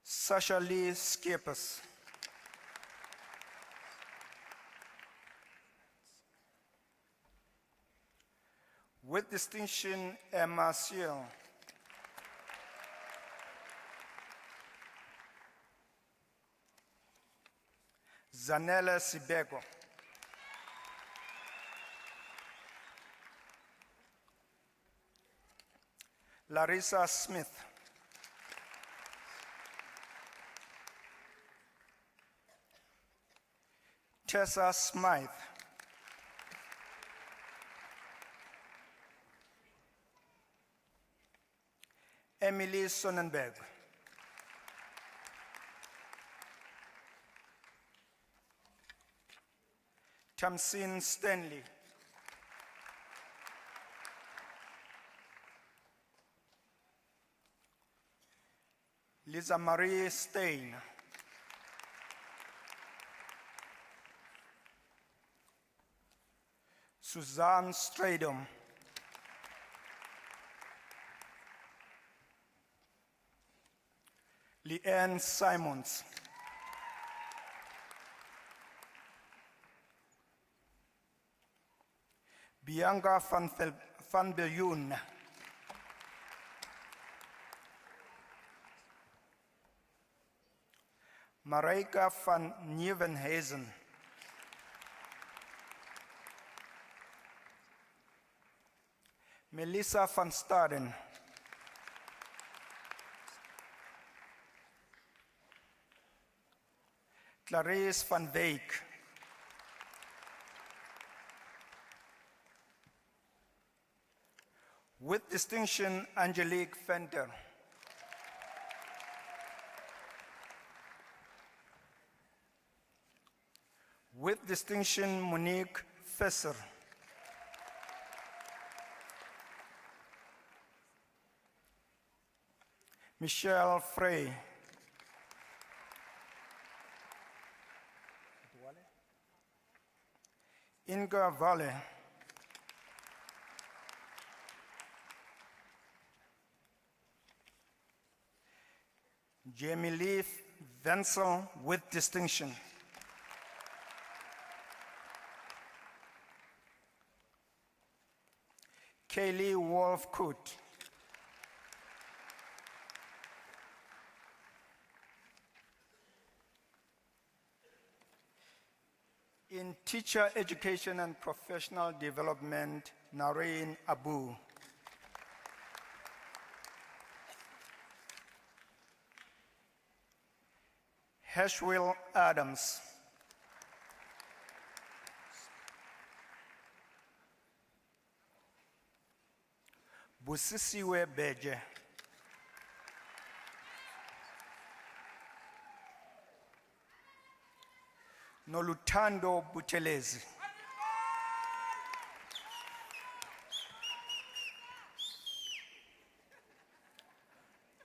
Sasha Lee Skippers. With distinction, Emma Seal. Zanella Sibego. Larissa Smith. Tessa Smythe. Emily Sonnenberg. Tamsin Stanley. Lisa Marie Stein. Suzanne Stradom. Leanne Simons. Bianca van Biljoen. Marijke van Nieuwenhuizen. Melissa van Staden. Clarice van Wijk. With distinction, Angelique Venter. With distinction, Monique Fesser. Michelle Frey. Inga Valle. Jamie Lee Wenzel with distinction. Kaylee Wolf-Coot. In teacher education and professional development, Nareen Abu. Heshwill Adams. Busisiwe Beje. Noluthando Buthelezi.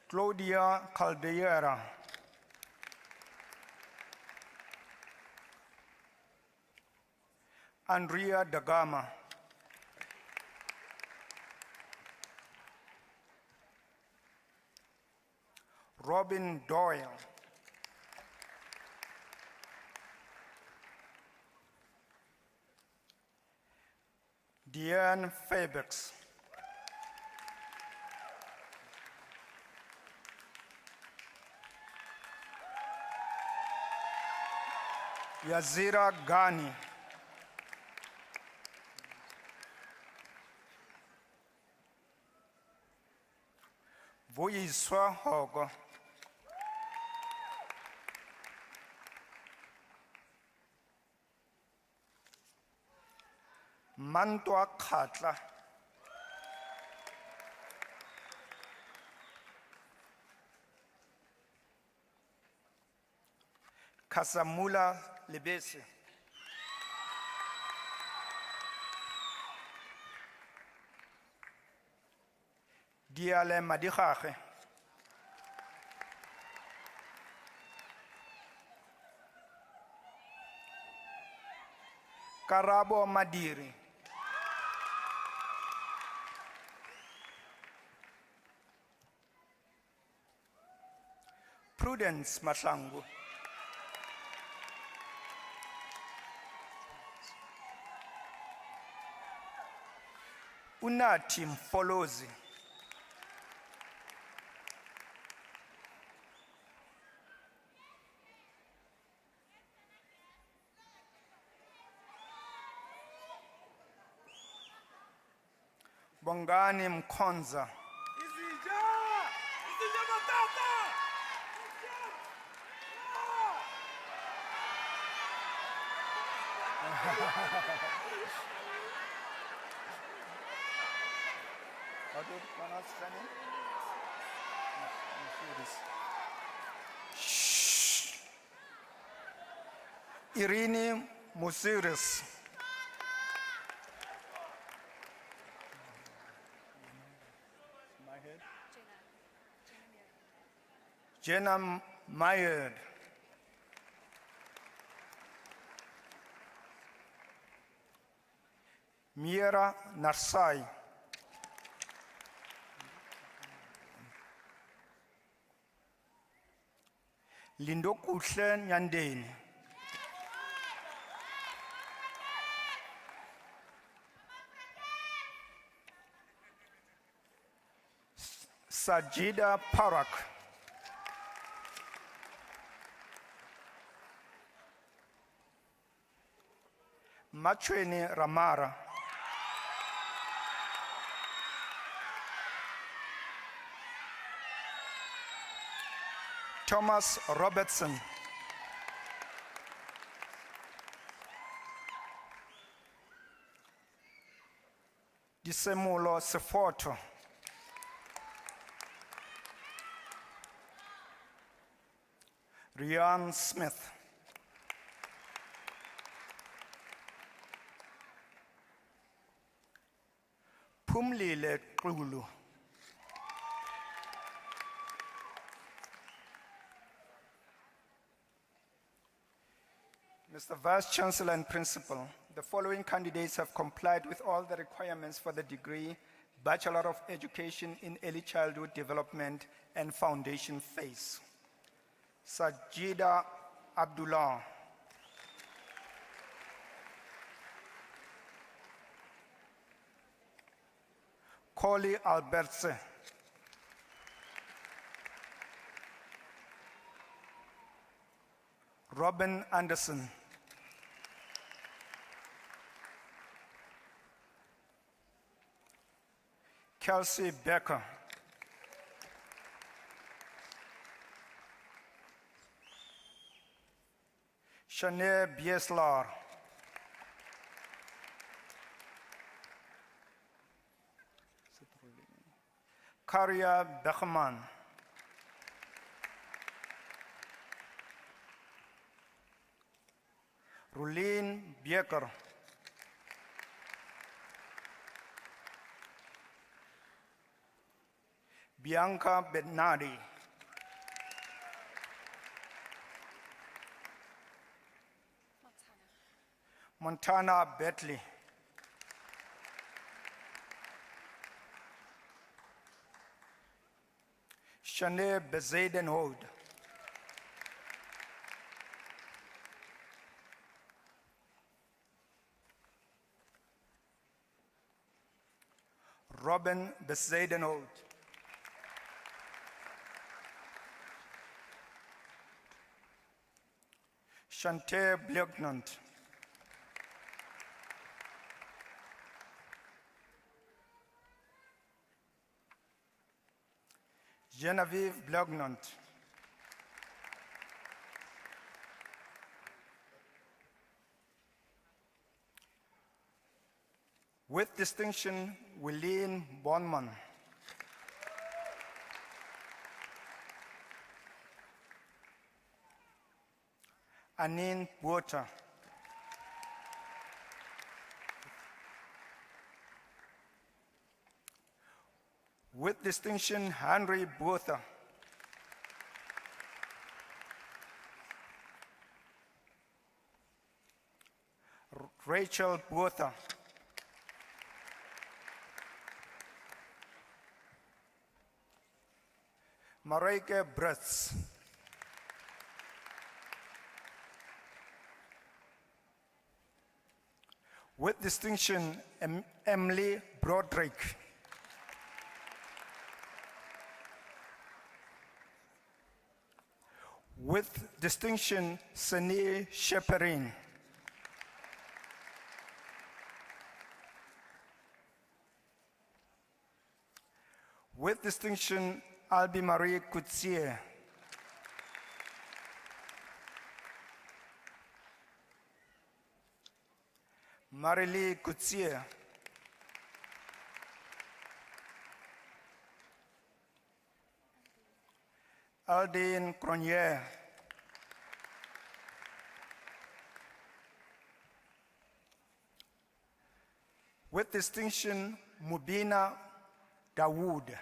Claudia Caldera. Andrea Dagama. Robin Doyle. Diane Fairbanks. Yazira Ghani. Vuyiswa Hogo. Mantwa Khatla. Kasamula Lebese. Diale Madikhache. Karabo Madiri. Prudence Mahlangu. Unathi Mfolozi. Bongani Mkhonza. How do you pronounce her name? Shh. Irini Musiris. Jenna Mayer. Mira Narsai. Lindo Kuhle Nyandeni. Sajida Parak. Machweni Ramara. Thomas Robertson. Disemulo Sefoto. Ryan Smith. Pumlile Qulu. Mr. Vice Chancellor and Principal, the following candidates have complied with all the requirements for the degree Bachelor of Education in Early Childhood Development and Foundation phase. Sajida Abdullah. Koli Albertse. Robin Anderson. Kelsey Becker. Shanae Bieslar. Karia Beckman. Rulin Bieker. Bianca Bernardi. Montana Betley. Shanae Bezadenhold. Robin Bezadenhold. Chantal Blegnant. Genevieve Blegnant. With distinction, Willeen Bonman. Anine Water. With distinction, Henry Botha. Rachel Botha. Mareike Brits. With distinction, Emily Broderick. With distinction, Sani Sheperin. With distinction, Albi Marie Coutier. Marilee Coutier. Aldine Cronier. With distinction, Mubina Dawood.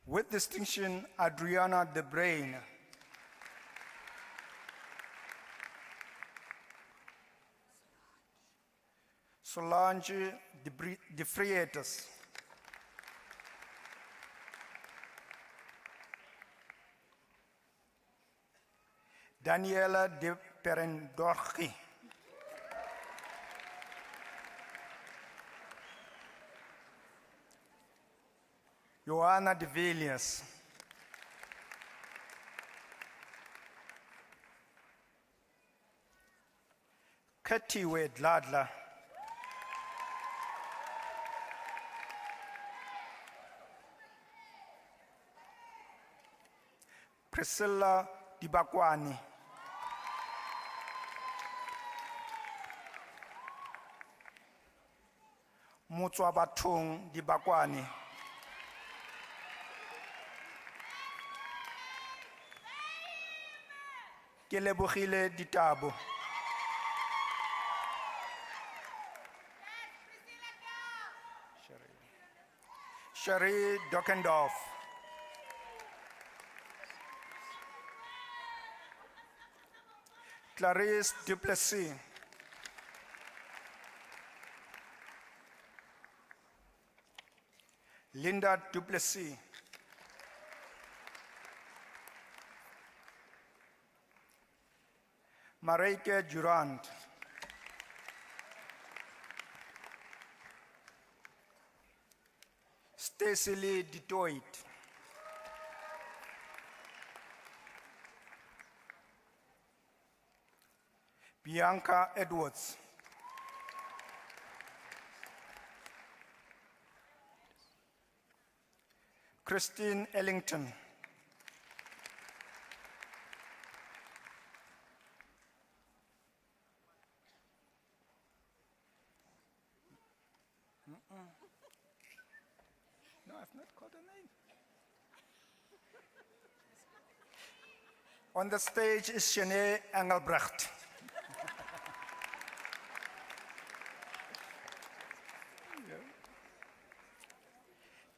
With distinction, Adriana De Brain. Solange De Freitas. Daniela De Perendorchi. Johanna De Villiers. Ketiwe Dladla. Priscilla Dibakwani. Mutswabatung Dibakwani. Ke lebogile Ditabo. Sherry Dockendorf. Clarice Duplessis. Linda Duplessis. Mareike Durand. Stacy Lee Detroit. Bianca Edwards. Christine Ellington. No, I've not called her name. On the stage is Shanae Engelbrecht.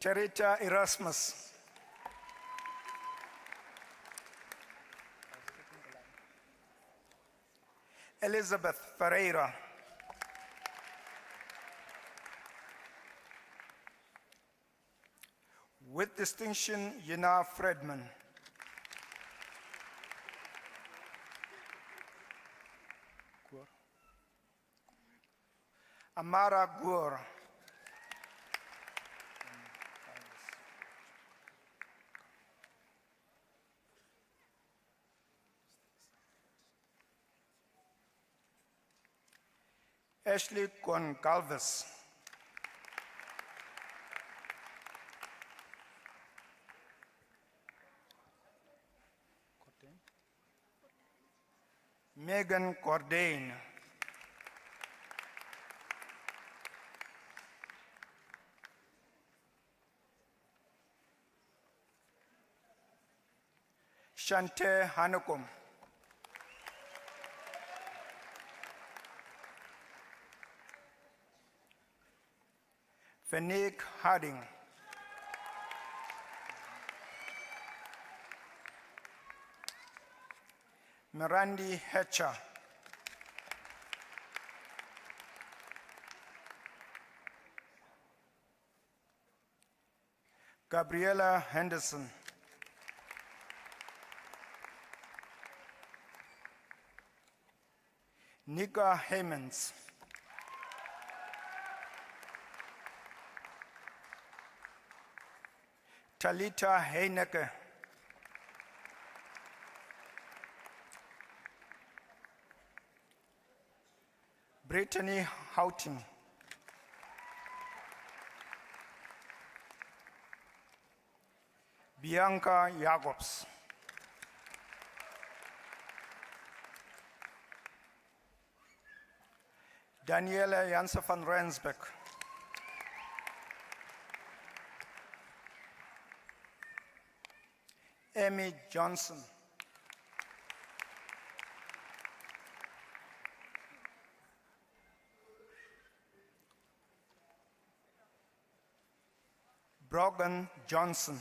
Charita Erasmus. Elizabeth Ferreira. With distinction, Yana Fredman. Amara Gur. Ashley Goncalves. Megan Cordain. Shante Hanukum. Fanique Harding. Mirandi Hatcher, Gabriela Henderson, Nika Heymans, Talita Heineke, Brittany Houghton, Bianca Jacobs, Daniela Janse van Rensbeck, Amy Johnson, Brogan Johnson,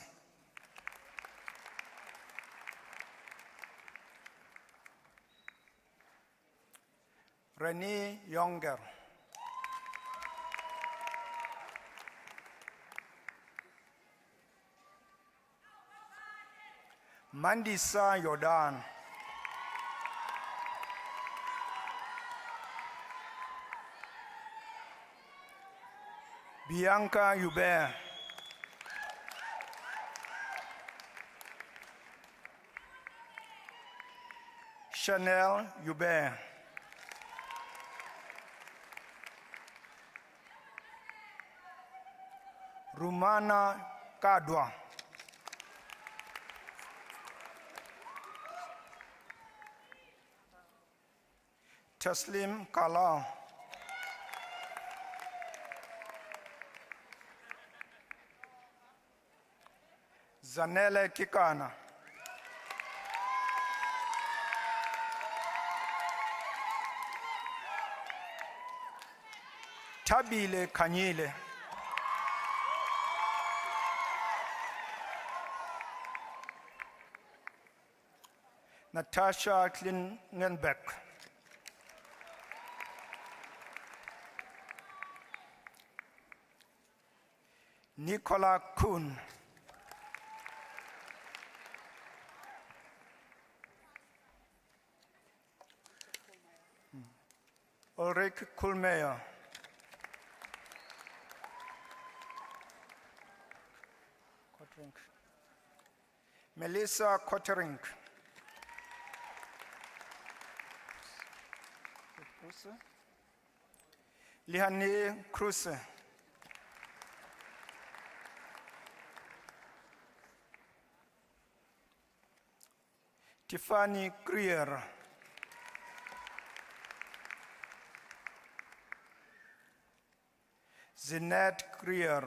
Renee Younger, Mandisa Jordan, Bianca Hubert, Chanel Hubert, Rumana Kadwa, Taslim Kala, Zanele Kikana, Tabile Kanyile, Natasha Klingenbeck, Nicola Kuhn, Ulrich Kulmeyer, Melissa Kotterink, Lihani Kruse, Tiffany Greer, Zinette Greer,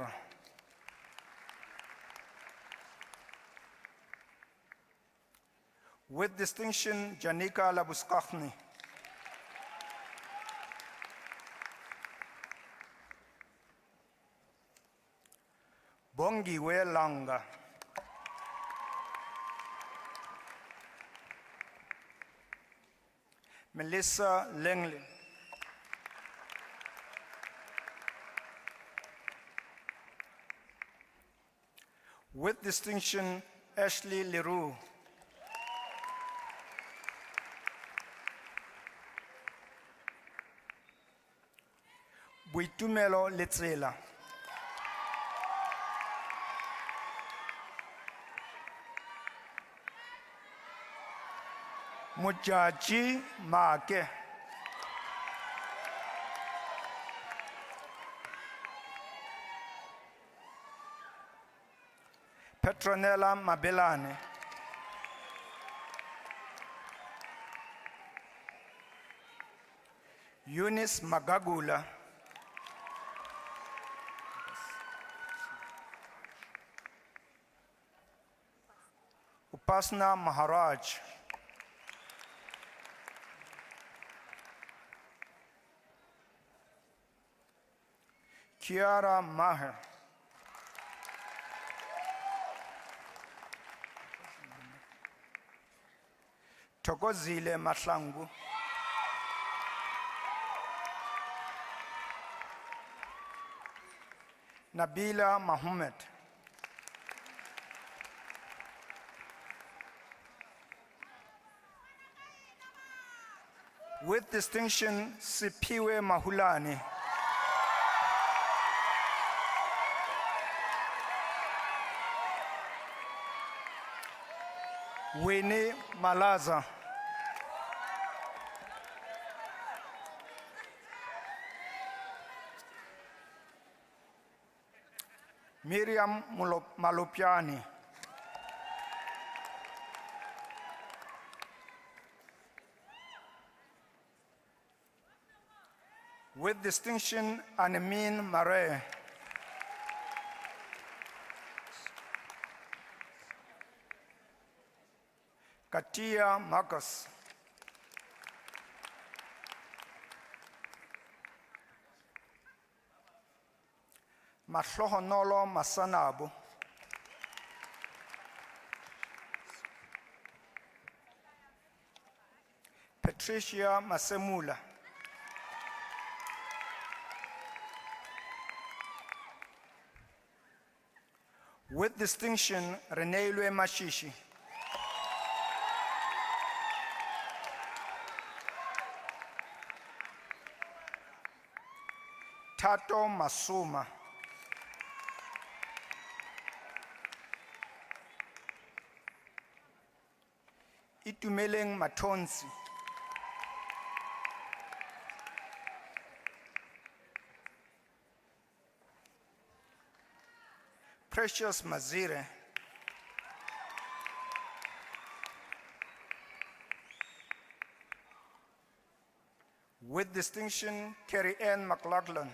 with distinction, Janika Labuskachny, Bongi Welanga, Melissa Langley, with distinction, Ashley Leroux, Buitumelo Letsela, Mujaji Make, Petronella Mabelane, Eunice Magagula, Upasna Maharaj, Kiara Maher, Thokozile Mahlangu, Nabila Mohammed, with distinction Sipiwe Mahulani, Winnie Malaza, Miriam Malopiani, with distinction Anemin Mare, Katia Marcus, Mahlohonolo Masanabu, Patricia Masemula, with distinction Renelwe Mashishi, Tato Masuma, Itumeleng Matonsi, Precious Mazire, with distinction Carrie Ann McLaughlin,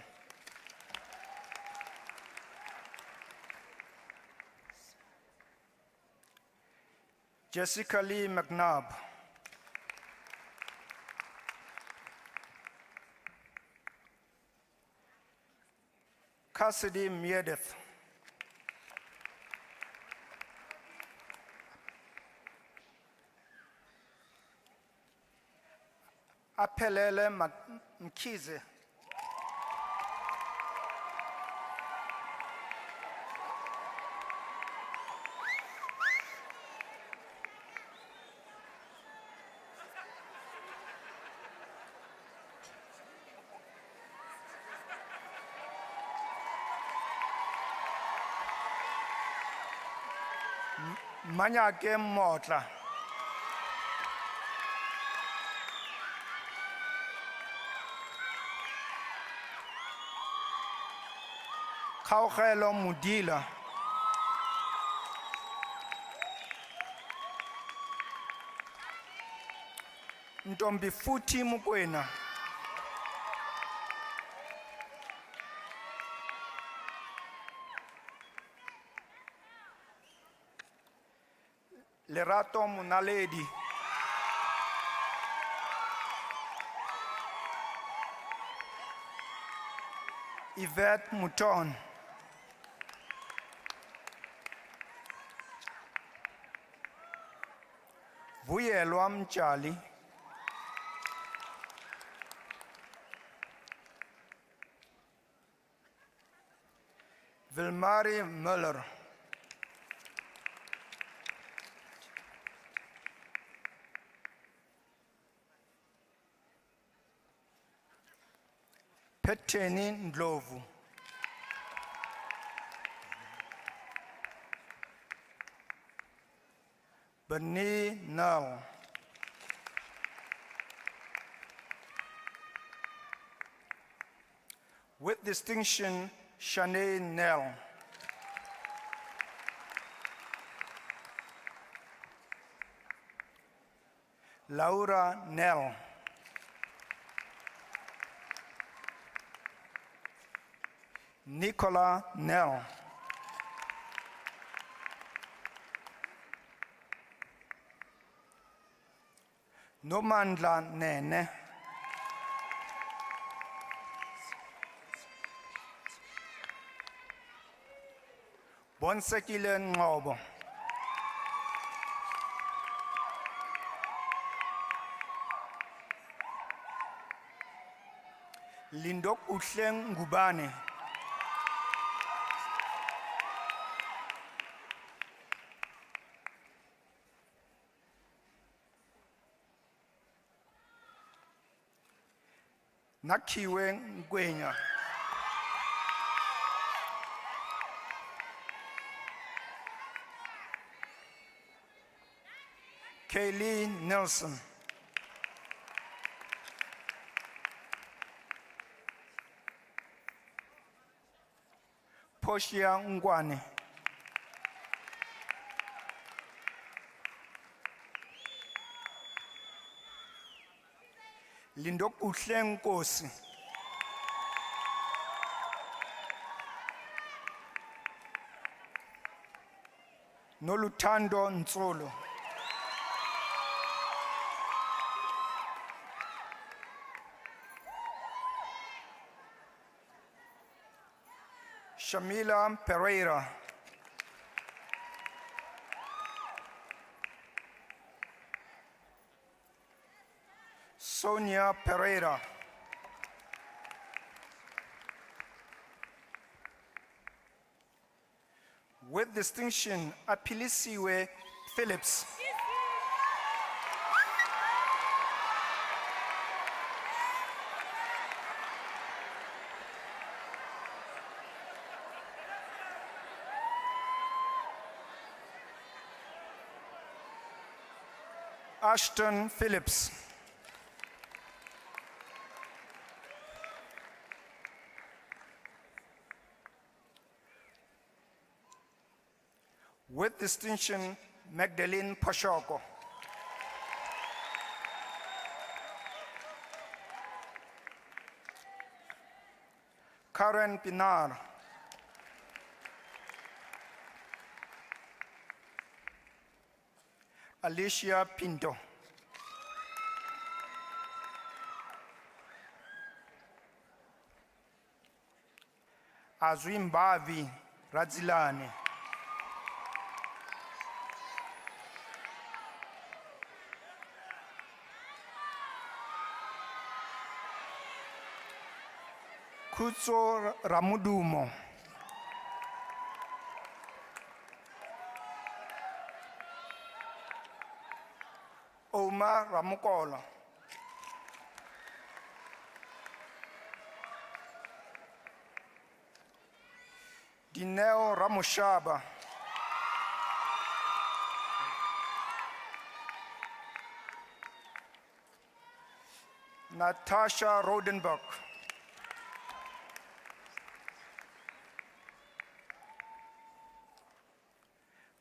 Jessica Lee McNabb, Cassidy Miedith, Apelele Mkize, Manyake Motla, Kaugelo Mudila, Ntombi Futhi Mukwena, Lerato Munaledi, Yvette Mouton, Vuyelwa Mtshali, Vilmari Muller, Petheni Ndlovu, Bernie Nell, with distinction Shanae Nell, Laura Nell, Nicola Nell, Nomandla Nene, Bonsekile Ngobo, Lindok Uhleng Ngubane. Nakhiwe Ngwenya. Kaylee Nelson. Portia Ngwane. Lindok Uhleng Nkosi. Noluthando Ntsolo. Shamila Pereira. Sonia Pereira. With distinction, Apilisiwe Phillips. Ashton Phillips. With distinction, Magdalene Pashoko. Karen Pinar. Alicia Pinto. Azwimbavi Radzilane. Kutso Ramudumo. Omar Ramukola. Dineo Ramushaba. Natasha Rodenbach.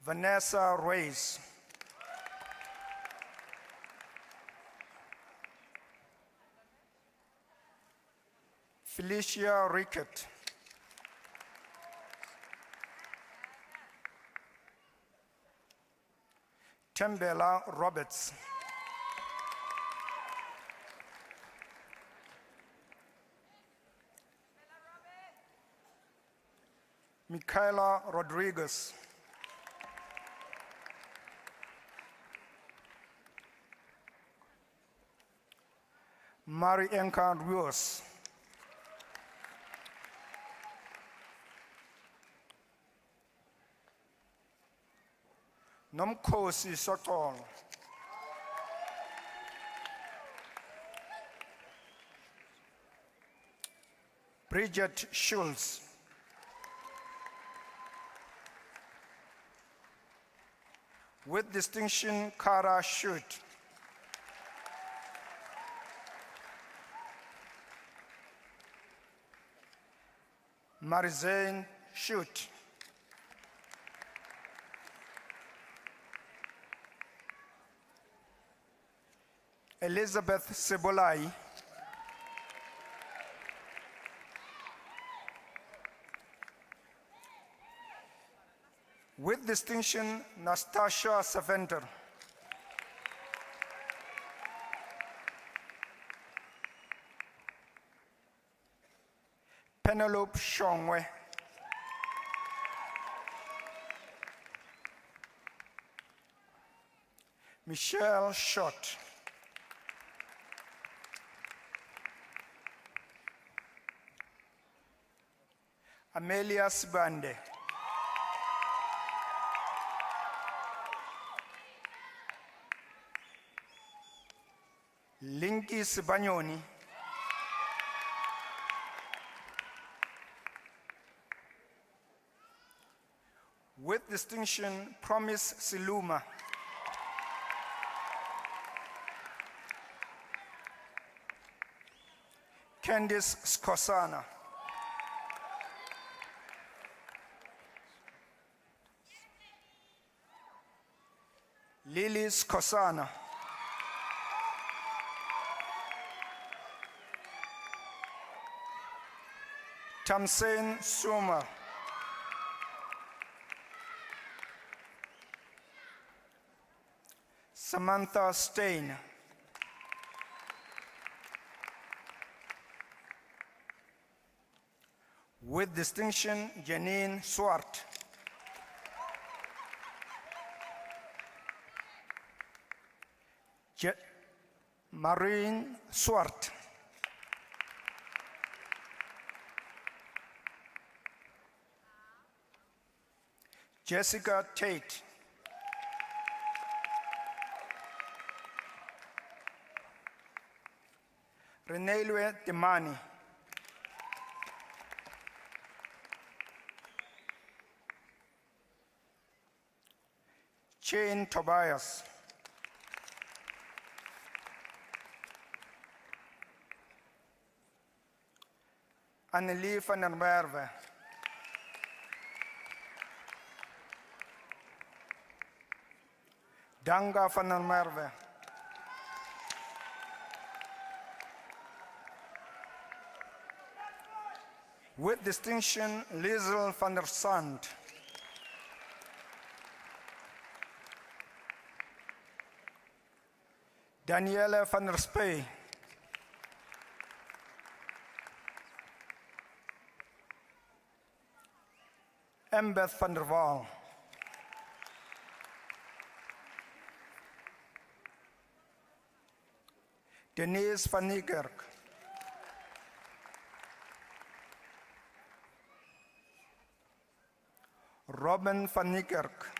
Vanessa Reyes. Felicia Rickett. Tembela Roberts. Michaela Rodriguez. Marienka Rios. Nomkhosi Sotol. Bridget Schultz. With distinction, Kara Schutt. Marizane Schutt. Elizabeth Sebolai. With distinction, Nastasia Saventer. Penelope Shongwe. Michelle Schott. Amelia Sibande. Linky Sibanyoni. With distinction, Promise Siluma. Candice Skosana. Lily Skosana. Tamsen Suma. Samantha Stein. With distinction, Janine Swart. Marine Swart. Jessica Tate. Renelwe Temani. Jane Tobias. Annelie van der Merwe. Danga van der Merwe. With distinction, Liesel van der Sand. Danielle van der Spey. Embeth van der Waal. Denise van Niekerk. Robin van Niekerk.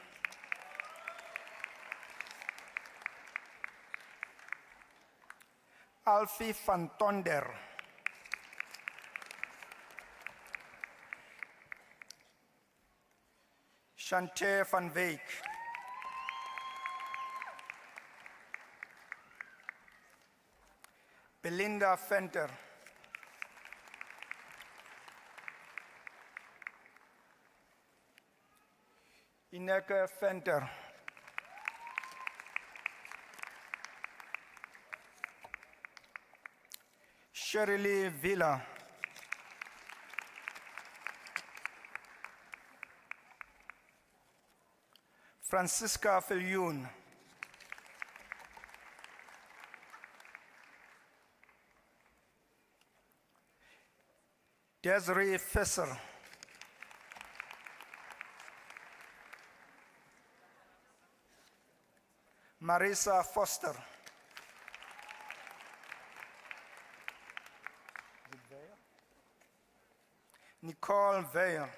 Alfie van Tonder. Chante van Week. Belinda Venter. Ineke Venter. Shirley Villa. Francisca Viljoen. Desiree Visser. Marisa Foster. Nicole Veil.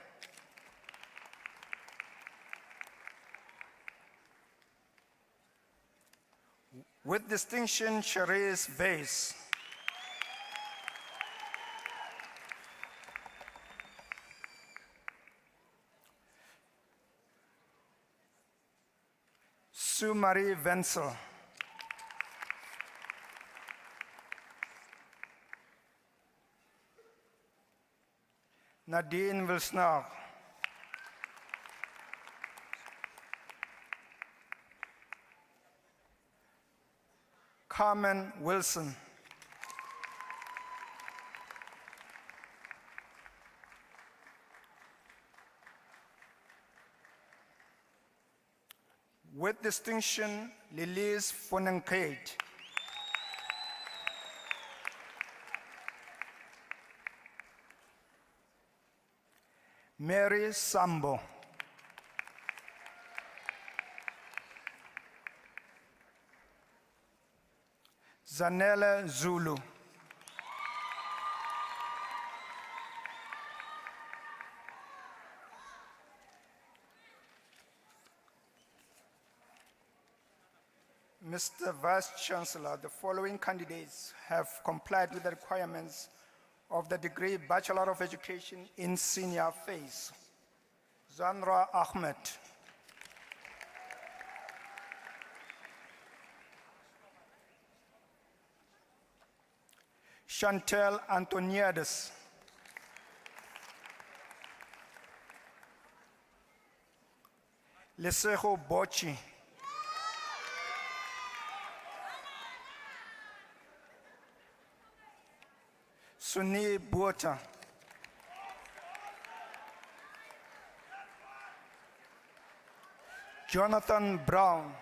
With distinction, Cherise Vase. Sue Marie Wenzel. Nadine Wilsnar. Carmen Wilson. With distinction, Lilies Fonenkeit. Mary Sambo. Zanele Zulu. Mr. Vice Chancellor, the following candidates have complied with the requirements of the degree Bachelor of Education in Senior Phase. Zanra Ahmed. Chantel Antoniades. Lesego Bochi. Suni Buota. Jonathan Brown.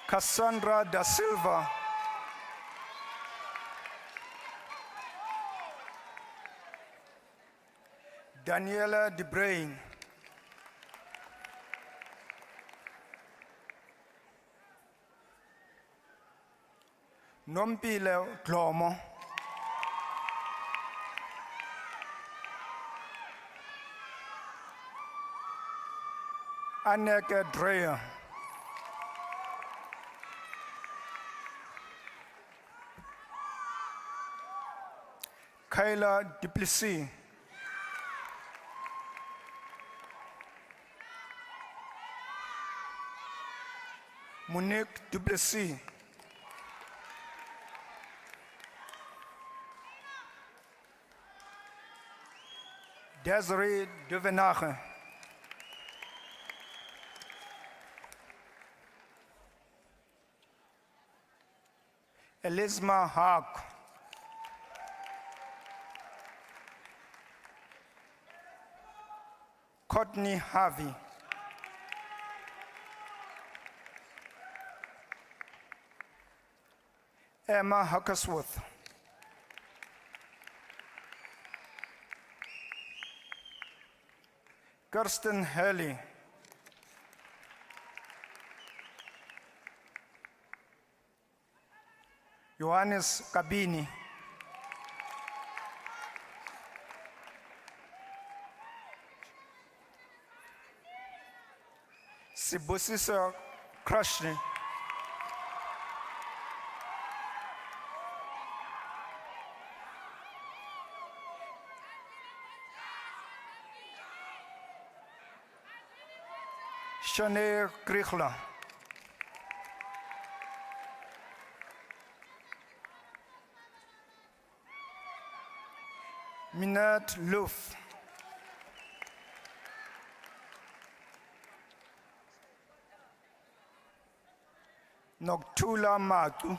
Cassandra da Silva. Daniela De Bruin. Nompile Dlomo. Anneke Dreyer. Kayla Duplessis. Monique Duplessis. Desiree Devenage. Elisma Haag. Courtney Harvey. Emma Huckersworth. Kirsten Hurley. Johannes Kabini. Sibusiso Krashni. Shane Krichler. Minette Loof. Noctula Matu.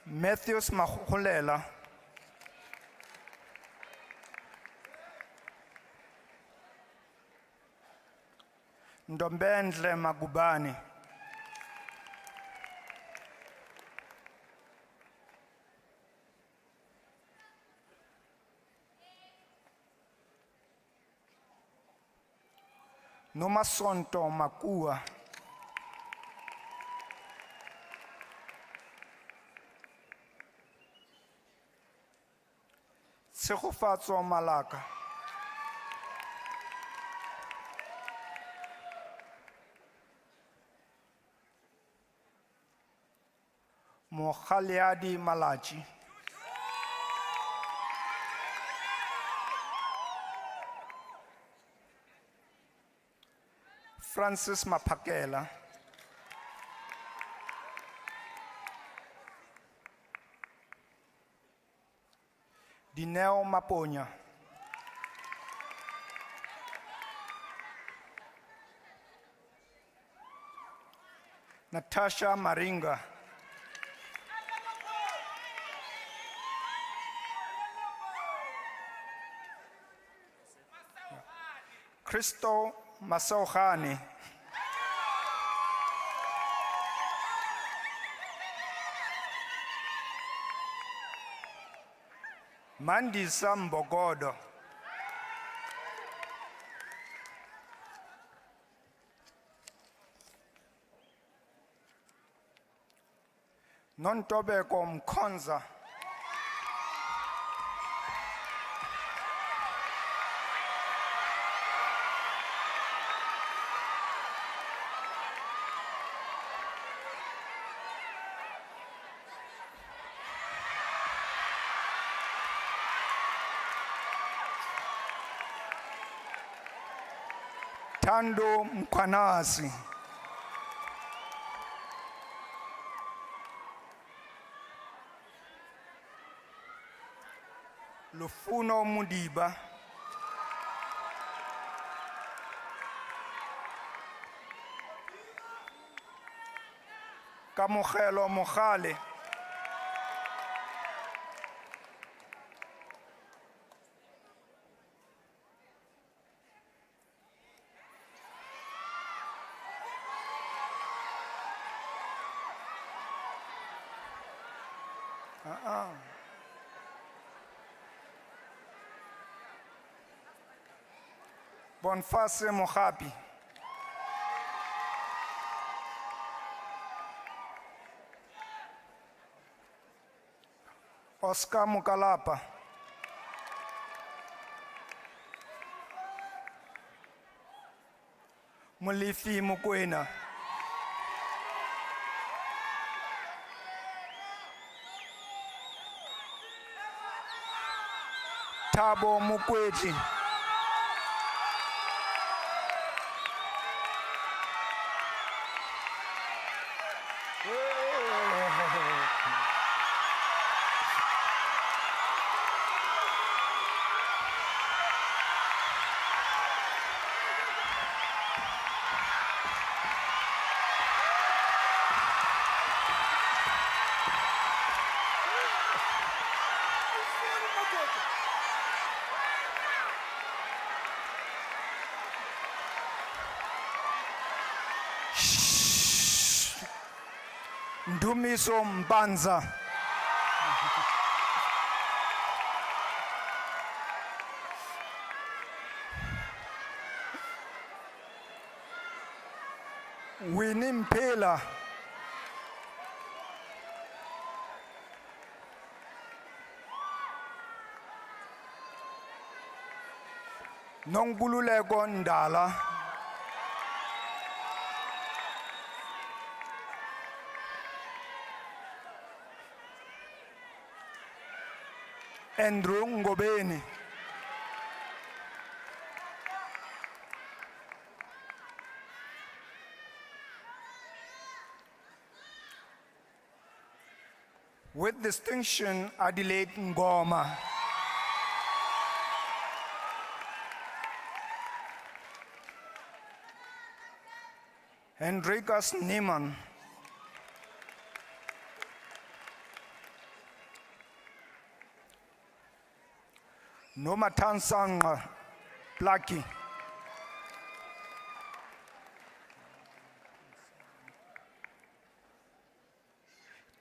Matthews Mahulela. Ndombendle Magubani. Nomasonto Makua. Tshegofatso Malaka. Mokhaliadi Malachi. Francis Mapakela. Dineo Maponya. Natasha Maringa. Christo Masaukhani. Mandisa Mbogodo. Nontobeko Mkhonza, Thando Mkhwanazi, Lufuno Mudiba, Kamogelo Mogale, Bonfase Mogapi, Oscar Mukalapa, Mulifi Mukwena, Thabo Mukweti, Ndumiso Mbanza, Winnie Mpela, Nongululeko Ndala, Andrew Ngobeni, with distinction Adelaide Ngoma, Hendrikas Niemann, Nomatansa Plaki,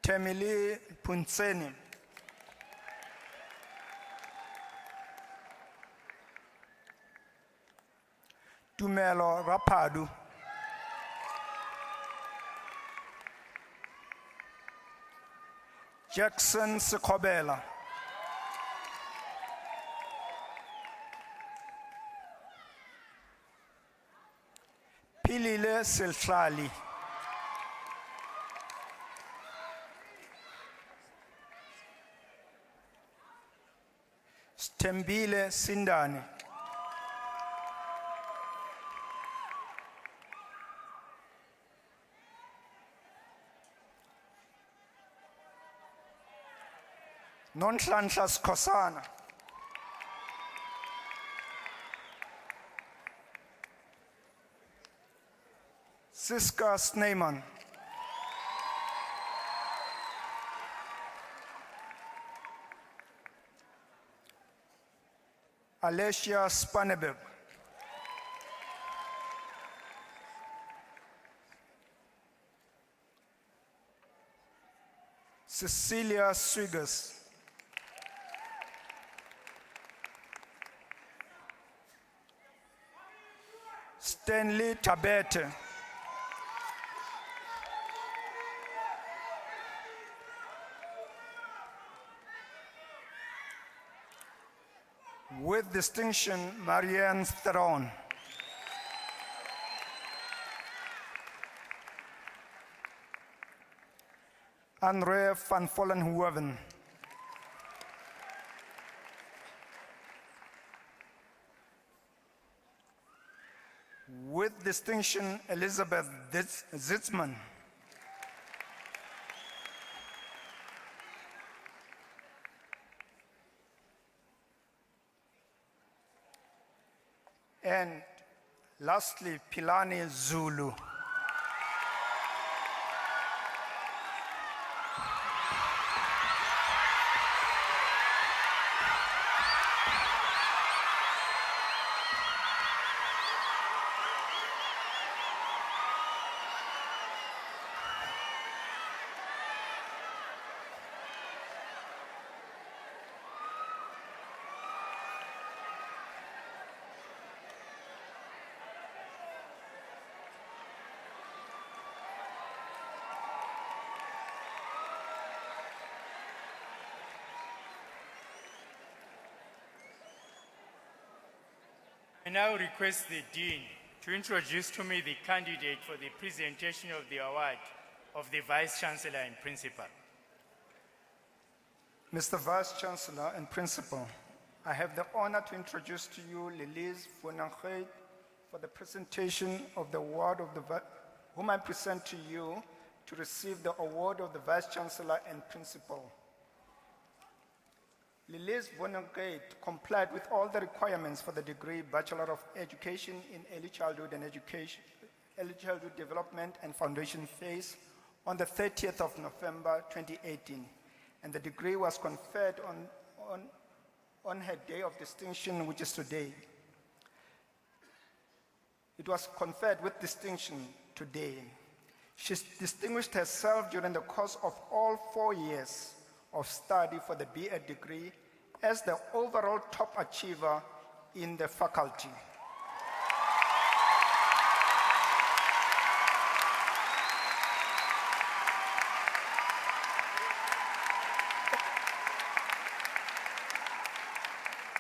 Temili Punseni, Tumelo Rapadu, Jackson Sekobela, Pilile Selhlali, Stembile Sindani, Nonhlanhla Sikhosana, Siska Snyman, Alessia Spanebek, Cecilia Swiggers, Stanley Tabete, With distinction, Marianne Theron. Andre van Vollenhoven. With distinction, Elizabeth Zitzman. And lastly, Pilani Zulu. I now request the Dean to introduce to me the candidate for the presentation of the award of the Vice Chancellor and Principal. Mr. Vice Chancellor and Principal, I have the honor to introduce to you Lilies Vonangheid for the presentation of the award of whom I present to you to receive the award of the Vice Chancellor and Principal. Lilies Vonangheid complied with all the requirements for the degree Bachelor of Education in Early Childhood and Education, Early Childhood Development and Foundation phase on the 30th of November 2018, and the degree was conferred on her day of distinction, which is today. It was conferred with distinction today. She distinguished herself during the course of all 4 years of study for the BA degree as the overall top achiever in the faculty.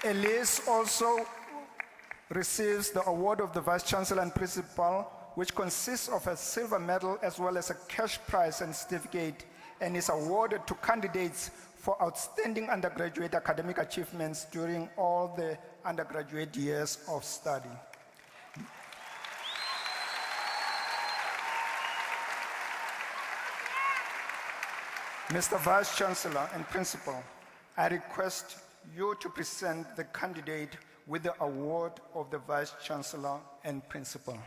Elise also receives the award of the Vice Chancellor and Principal, which consists of a silver medal as well as a cash prize and certificate, and is awarded to candidates for outstanding undergraduate academic achievements during all the undergraduate years of study. Mr. Vice Chancellor and Principal, I request you to present the candidate with the award of the Vice Chancellor and Principal.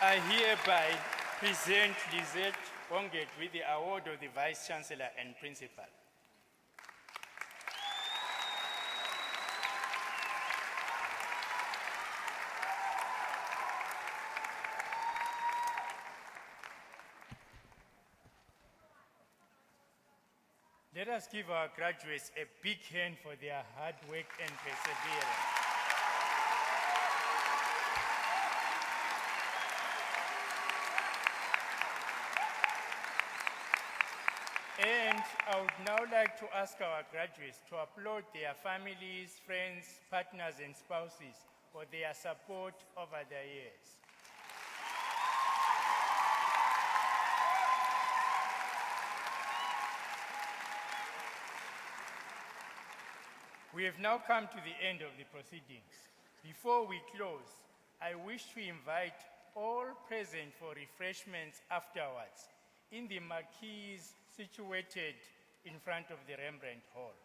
I hereby present Lizette Onget with the award of the Vice Chancellor and Principal. Let us give our graduates a big hand for their hard work and perseverance. And I would now like to ask our graduates to applaud their families, friends, partners, and spouses for their support over the years. We have now come to the end of the proceedings. Before we close, I wish to invite all present for refreshments afterwards in the marquees situated in front of the Rembrandt Hall.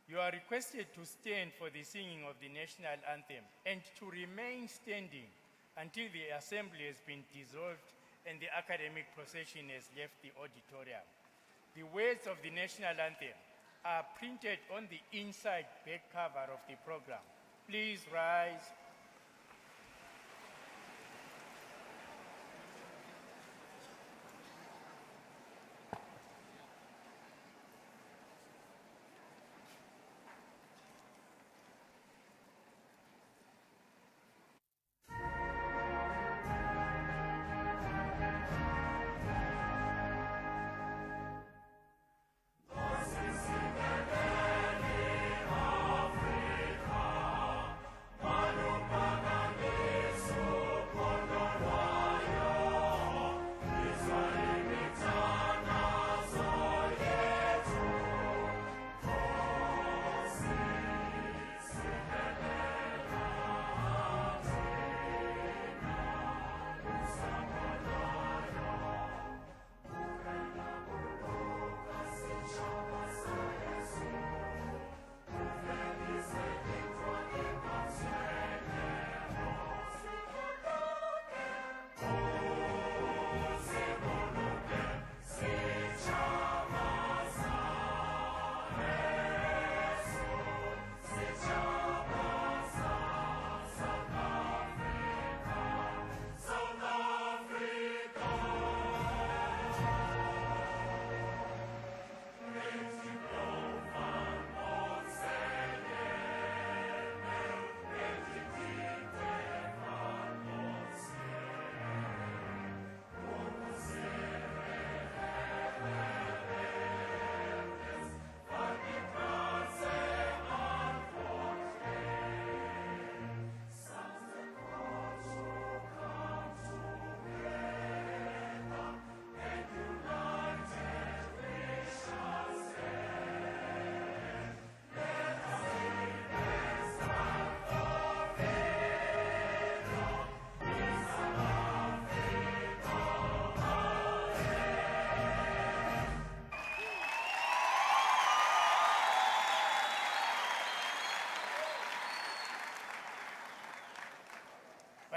You are requested to stand for the singing of the national anthem and to remain standing until the assembly has been dissolved and the academic procession has left the auditorium. The words of the national anthem are printed on the inside back cover of the program. Please rise.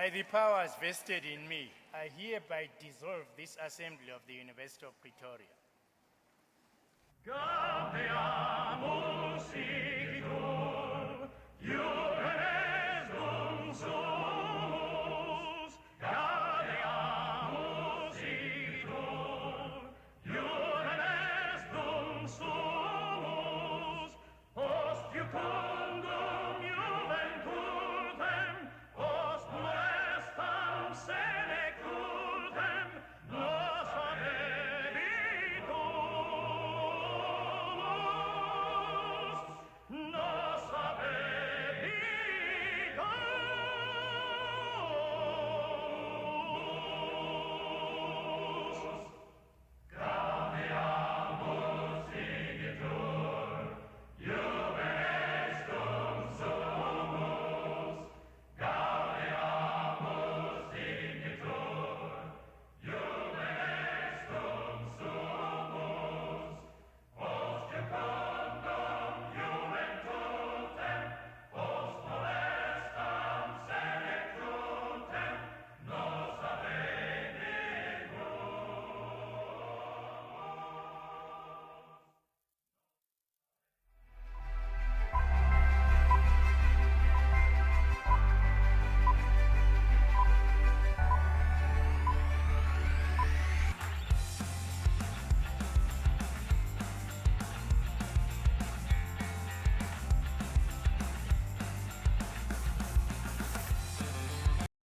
By the powers vested in me, I hereby dissolve this assembly of the University of Pretoria. Gabeamus igitur, iubenes dum